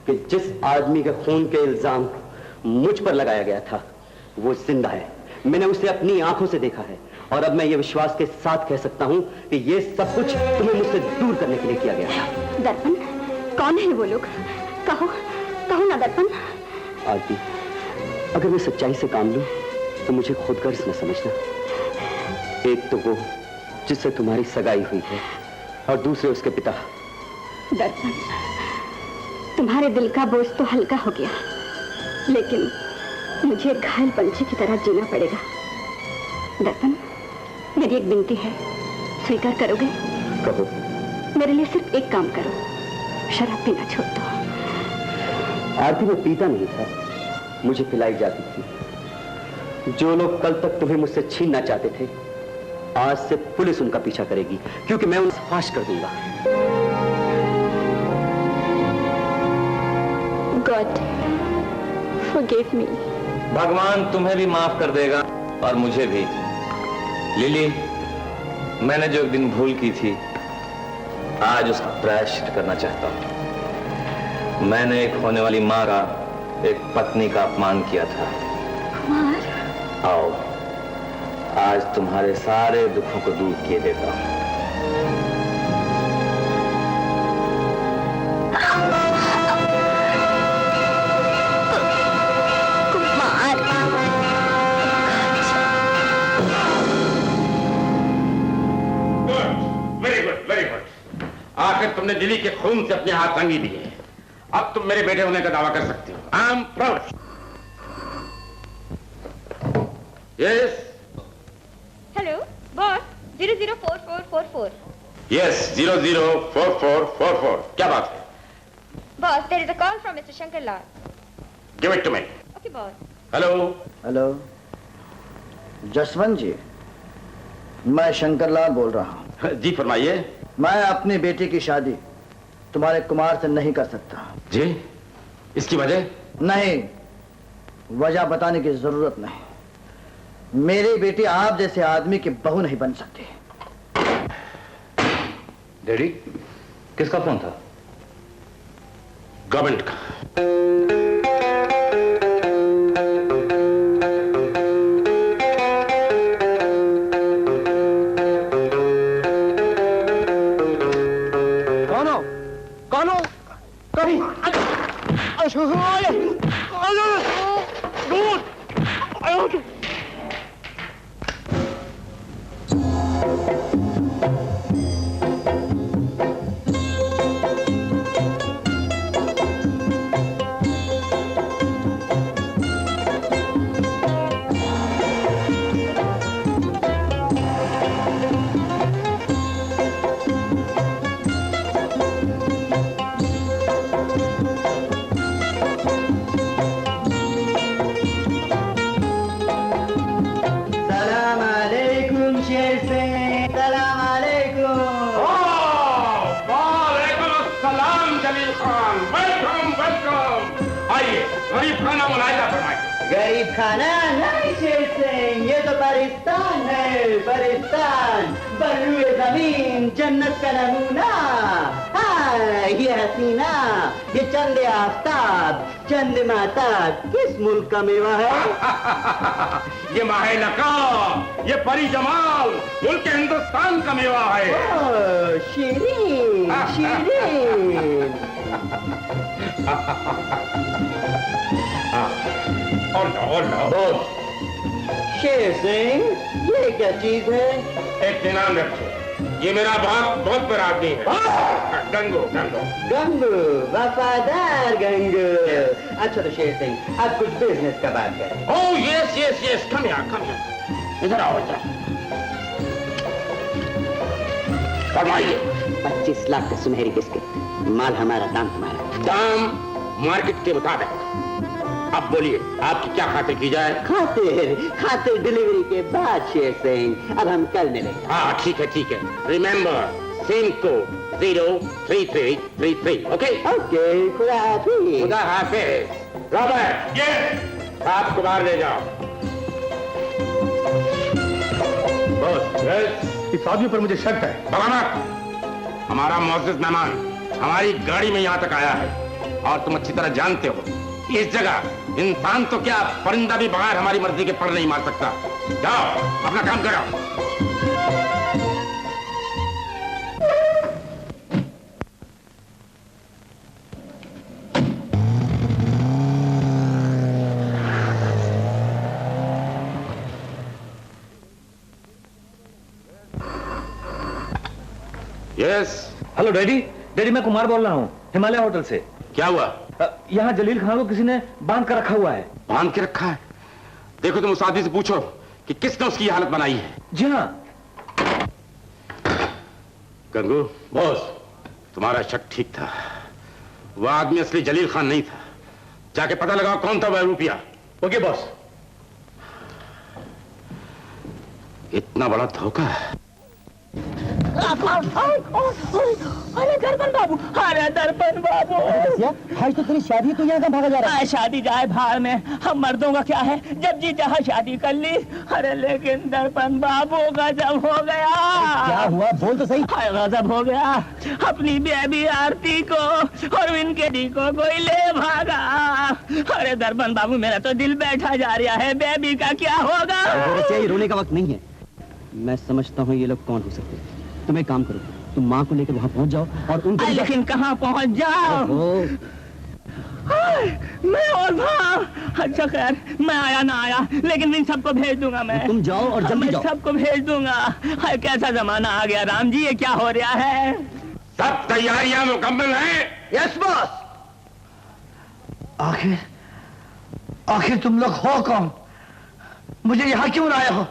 कि जिस आदमी के खून के इल्जाम मुझ पर लगाया गया था वो जिंदा है। मैंने उसे अपनी आंखों से देखा है और अब मैं ये विश्वास के साथ कह सकता हूं कि ये सब कुछ तुम्हें मुझसे दूर करने के लिए किया गया था। दर्पण, कौन है वो लोग? कहो, कहो ना दर्पण। आरती, अगर मैं सच्चाई से काम लूं तो मुझे खुदगर्ज न समझना। एक तो वो जिससे तुम्हारी सगाई हुई है और दूसरे उसके पिता। दर्पण, तुम्हारे दिल का बोझ तो हल्का हो गया, लेकिन मुझे घायल पंछी की तरह जीना पड़ेगा। दर्पण, मेरी एक विनती है, स्वीकार करोगे? कहो। मेरे लिए सिर्फ एक काम करो, शराब पीना छोड़ दो। आरती, मैं पीता नहीं था, मुझे पिलाई जाती थी। जो लोग कल तक तुम्हें मुझसे छीनना चाहते थे, आज से पुलिस उनका पीछा करेगी क्योंकि मैं उन्हें फाश कर दूंगा। God, forgive me. भगवान तुम्हें भी माफ कर देगा और मुझे भी। लिली, मैंने जो एक दिन भूल की थी, आज उसका प्रायश्चित करना चाहता हूं। मैंने एक होने वाली माँ का, एक पत्नी का अपमान किया था। कुमार, आओ, आज तुम्हारे सारे दुखों को दूर किए देता हूं। आखिर तुमने लिली के खून से अपने हाथ रंगी दिए। अब तुम मेरे बेटे होने का दावा कर सकती हो। I am proud. Yes. Hello boss, 004444। Yes, 004444। क्या बात है? Boss, there is a call from mister Shankar Lal. Give it to me. Okay boss. Hello. Hello Jaswant ji, मैं शंकर लाल बोल रहा हूँ। जी फरमाइए। मैं अपनी बेटी की शादी तुम्हारे कुमार से नहीं कर सकता। जी, इसकी वजह? नहीं, वजह बताने की जरूरत नहीं। मेरी बेटी आप जैसे आदमी की बहू नहीं बन सकती। डैडी, किसका फोन था? गवर्नमेंट का। गरीब खाना मुलायजा फरमाइए। गरीब खाना नहीं शेर सिंह, ये तो परिस्तान है, परिस्तान, बर्रुए जमीन, जन्नत का नमूना। हाँ, ये हसीना, ये चंदे आफ्ताब, चंद माता किस मुल्क का मेवा है? ये माहे नकाब, ये परी जमाल मुल्क हिंदुस्तान का मेवा है। ओह, शीरीन, शीरीन। और शेर सिंह, ये क्या चीज है? एक इनाम रखो, ये मेरा बहुत बड़ा आदमी है। गंगू गंगू गंगू, वफादार गंगू। अच्छा तो शेर सिंह, अब कुछ बिजनेस का बात करें। Oh yes yes yes, come here, इधर आओ इधर। फरमाइए। 25 लाख का सुनहरी बिस्किट, माल हमारा, दाम तुम्हारा। दाम मार्केट के मुताबिक। अब बोलिए, आपकी क्या खातिर की जाए? खातिर डिलीवरी के बाद शेर सिंह, अब हम कल मिलेंगे। हाँ ठीक है। Remember, same code 03333, okay? Okay, खुदा हाफिज। खुदा हाफिज। रॉबर्ट, ये आपको बाहर ले जाओ। बस इस आदमी पर मुझे शक है। बगामत, हमारा मुअज़्ज़िज़ मेहमान हमारी गाड़ी में यहाँ तक आया है और तुम अच्छी तरह जानते हो इस जगह इंसान तो क्या परिंदा भी बगैर हमारी मर्जी के पर नहीं मार सकता। जाओ अपना काम करो। यस। Hello daddy. डैडी मैं कुमार बोल रहा हूँ, हिमालय होटल से। क्या हुआ? यहाँ जलील खान को किसी ने बांध कर रखा हुआ है। बांध के रखा है? देखो तुम उस आदमी से पूछो कि किसने उसकी हालत बनाई है। जी हाँ। गंगू बॉस, तुम्हारा शक ठीक था, वह आदमी असली जलील खान नहीं था। जाके पता लगाओ कौन था वह रूपिया। Okay boss. इतना बड़ा धोखा। अरे दर्पण बाबू, अरे दर्पण बाबू, भाई तो तेरी शादी तो यहाँ का भागा जा रहा है। शादी जाए भाड़ में, हम मर्दों का क्या है, जब जी जहाँ शादी कर ली। अरे लेकिन दर्पण बाबू गजब हो गया। क्या हुआ, बोल तो सही। गजब हो गया, अपनी बेबी आरती को और इनके दी को कोई ले भागा। अरे दर्पण बाबू, मेरा तो दिल बैठा जा रहा है, बेबी का क्या होगा? रोने का वक्त नहीं है, मैं समझता हूँ ये लोग कौन हो सकते हैं। तुम एक काम करो, तुम माँ को लेकर वहाँ पहुँच जाओ और उनको। लेकिन कहाँ पहुँच जाओ? मैं और माँ। अच्छा खैर, मैं आया ना आया, लेकिन इन सबको भेज दूंगा मैं। तुम जाओ और जल्दी जाओ। मैं सबको भेज दूंगा। हाय कैसा जमाना आ गया राम जी, ये क्या हो रहा है? सब तैयारियां मुकम्मल हैं? Yes boss. आखिर तुम लोग हो कौन? मुझे यहाँ क्यों लाए हो?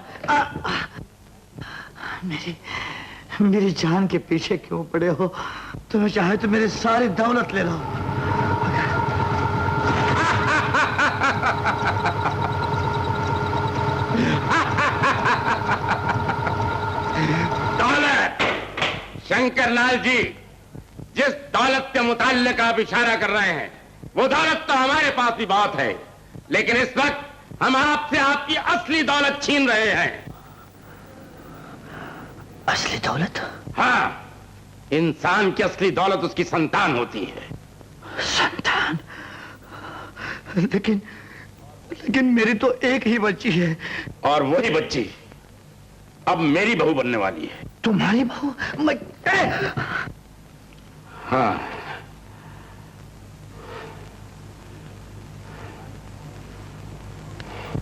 मेरी जान के पीछे क्यों पड़े हो? तुम्हें चाहे तो मेरी सारी दौलत ले लो। दौलत, शंकरलाल जी, जिस दौलत के मुताल्लिक आप इशारा कर रहे हैं, वो दौलत तो हमारे पास भी बहुत है, लेकिन इस वक्त हम आपसे आपकी असली दौलत छीन रहे हैं। असली दौलत? हाँ, इंसान की असली दौलत उसकी संतान होती है। संतान? लेकिन मेरी तो एक ही बच्ची है। और वही बच्ची अब मेरी बहू बनने वाली है। तुम्हारी बहू? हाँ।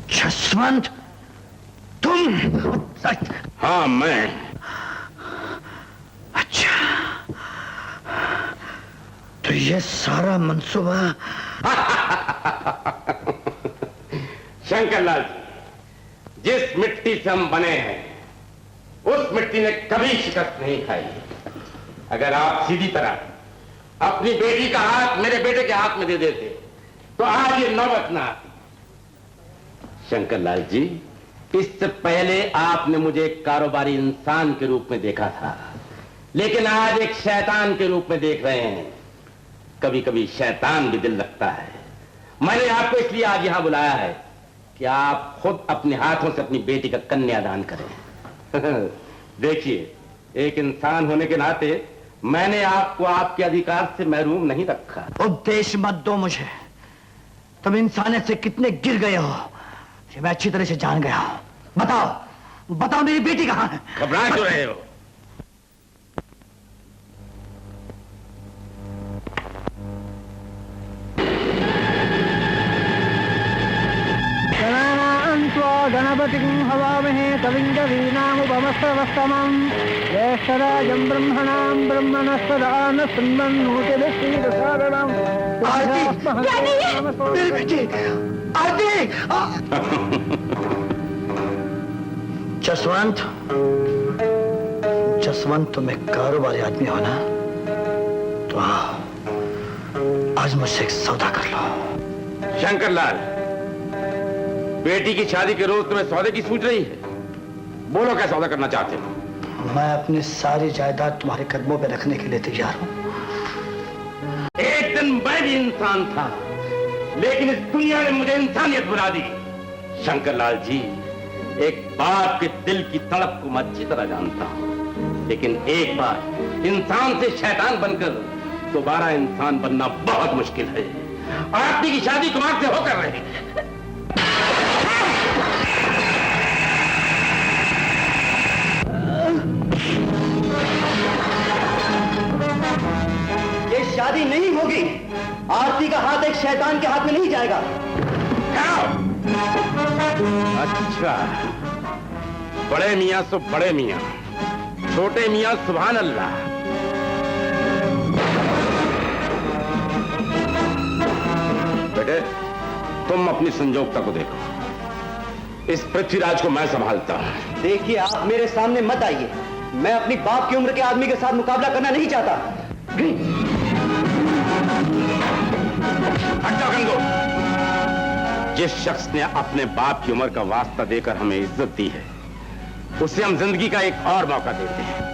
जसवंत, तुम? हाँ मैं। अच्छा, तो ये सारा मंसूबा। शंकरलाल जी, जिस मिट्टी से हम बने हैं उस मिट्टी ने कभी शिकस्त नहीं खाई। अगर आप सीधी तरह अपनी बेटी का हाथ मेरे बेटे के हाथ में दे देते तो आज ये नौबत ना आती। शंकरलाल जी, इससे पहले आपने मुझे एक कारोबारी इंसान के रूप में देखा था, लेकिन आज एक शैतान के रूप में देख रहे हैं। कभी कभी शैतान भी दिल रखता है, मैंने आपको इसलिए आज यहां बुलाया है कि आप खुद अपने हाथों से अपनी बेटी का कन्यादान करें। देखिए, एक इंसान होने के नाते मैंने आपको आपके अधिकार से महरूम नहीं रखा। उपदेश मत दो मुझे। तुम इंसानियत से कितने गिर गए हो ये मैं अच्छी तरह से जान गया हूं। बताओ बताओ मेरी बेटी कहां है? घबरा क्यों रहे हो? गणपति हवामहे कविं कवीनामुपमस्तवस्तमं ज्येष्ठराजं ब्रह्मणां ब्रह्मणस्पदा न शृण्वन्नोतिभिश्रीदसादनं मेरी बेटी आरती! जसवंत जसवंत तुम एक कारोबारी आदमी हो ना, तो आओ आज मुझसे एक सौदा कर लो। शंकरलाल, बेटी की शादी के रोज तुम्हें सौदे की सूझ रही है? बोलो क्या सौदा करना चाहते हो? मैं अपनी सारी जायदाद तुम्हारे कदमों पे रखने के लिए तैयार हूं। एक दिन मैं भी इंसान था, लेकिन इस दुनिया ने मुझे इंसानियत बुला दी। शंकरलाल जी, एक बाप के दिल की तड़प को मैं अच्छी तरह जानता हूं, लेकिन एक बार इंसान से शैतान बनकर दोबारा इंसान बनना बहुत मुश्किल है। आरती की शादी कुमार से होकर रही। ये शादी नहीं होगी। आरती का हाथ एक शैतान के हाथ में नहीं जाएगा। अच्छा, बड़े मियां सो बड़े मियां, छोटे मियां सुभान अल्लाह। बेटे, तुम अपनी संजोगता को देखो। इस पृथ्वीराज को मैं संभालता हूं। देखिए, आप मेरे सामने मत आइए। मैं अपनी बाप की उम्र के आदमी के साथ मुकाबला करना नहीं चाहता। हटो गंगो। जिस शख्स ने अपने बाप की उम्र का वास्ता देकर हमें इज्जत दी है, उसे हम जिंदगी का एक और मौका देते हैं।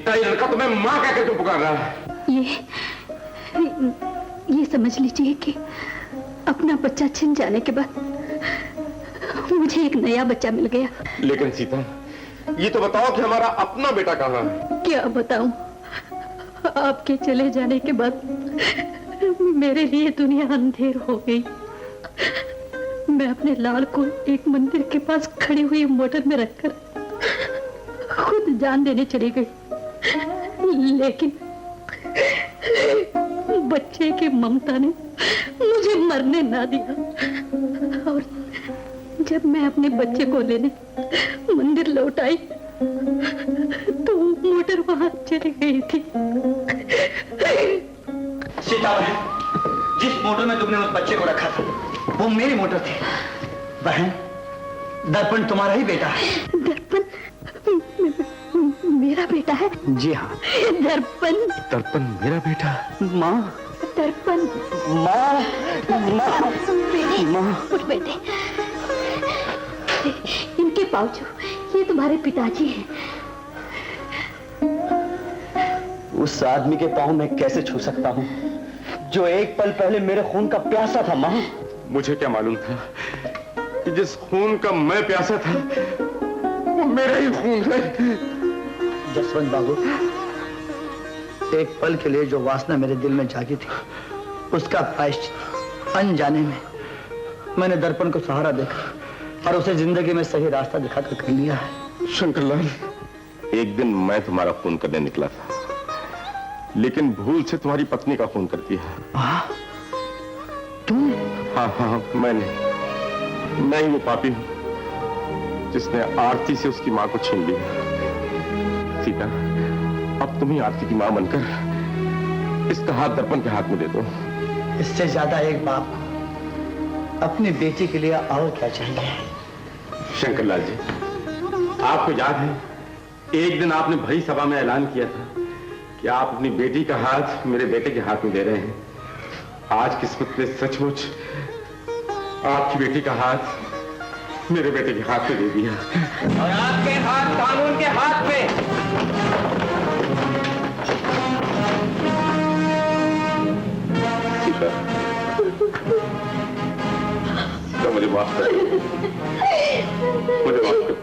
सीता, ये लड़का तुम्हें माँ कहकर क्यों पुकार रहा है? ये समझ लीजिए कि अपना बच्चा छिन जाने के बाद मुझे एक नया बच्चा मिल गया। लेकिन सीता, ये तो बताओ कि हमारा अपना बेटा कहाँ है? क्या बताऊं? आपके चले जाने के बाद मेरे लिए दुनिया अंधेर हो गई। मैं अपने लाल को एक मंदिर के पास खड़ी हुई मोटर में रखकर खुद जान देने चली गई, लेकिन बच्चे की ममता ने मुझे मरने ना दिया। और जब मैं अपने बच्चे को लेने मंदिर लौट आई तो मोटर वहां चली गई थी। सीता बहन, जिस मोटर में तुमने उस बच्चे को रखा था वो मेरी मोटर थी। बहन, दर्पण तुम्हारा ही बेटा है। दर्पण मेरा बेटा है? जी हाँ। दर्पण? दर्पण मेरा बेटा? माँ। दर्पण? माँ, माँ, बेटे, माँ। उठ बेटे। इनके पाँव छू, ये तुम्हारे पिताजी हैं। उस आदमी के पाँव मैं कैसे छू सकता हूँ जो एक पल पहले मेरे खून का प्यासा था? माँ, मुझे क्या मालूम था कि जिस खून का मैं प्यासा था वो मेरा ही खून है। जसवंत बाबू, एक पल के लिए जो वासना मेरे दिल में जागी थी उसका प्रायश्चित अनजाने में मैंने दर्पण को सहारा देखा और उसे जिंदगी में सही रास्ता दिखाकर कर लिया है। शंकरलाल, एक दिन मैं तुम्हारा खून करने निकला था, लेकिन भूल से तुम्हारी पत्नी का खून कर दिया। तुम? हाँ, मैं ही वो पापी हूँ जिसने आरती से उसकी माँ को छीन लिया। सीता, अब तुम ही आरती की माँ बनकर इसका हाथ दर्पण के हाथ में दे दो। इससे ज्यादा एक बाप को अपनी बेटी के लिए और क्या चाहिए? शंकरलाल जी, आपको याद है एक दिन आपने भरी सभा में ऐलान किया था कि आप अपनी बेटी का हाथ मेरे बेटे के हाथ में दे रहे हैं। आज किस्मत ने सचमुच आपकी बेटी का हाथ मेरे बेटे के हाथ में दे दिया। और आपके हाथ कानून के हाथ में। सीता, मुझे माफ कर दो, मुझे माफ कर दो।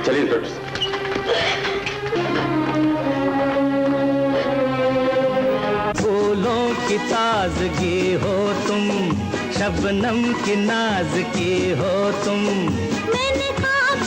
चलिए डॉक्टर साहब। फूलों की ताजगी हो तुम, शबनम की नाज की हो तुम। मैंने ख्वाब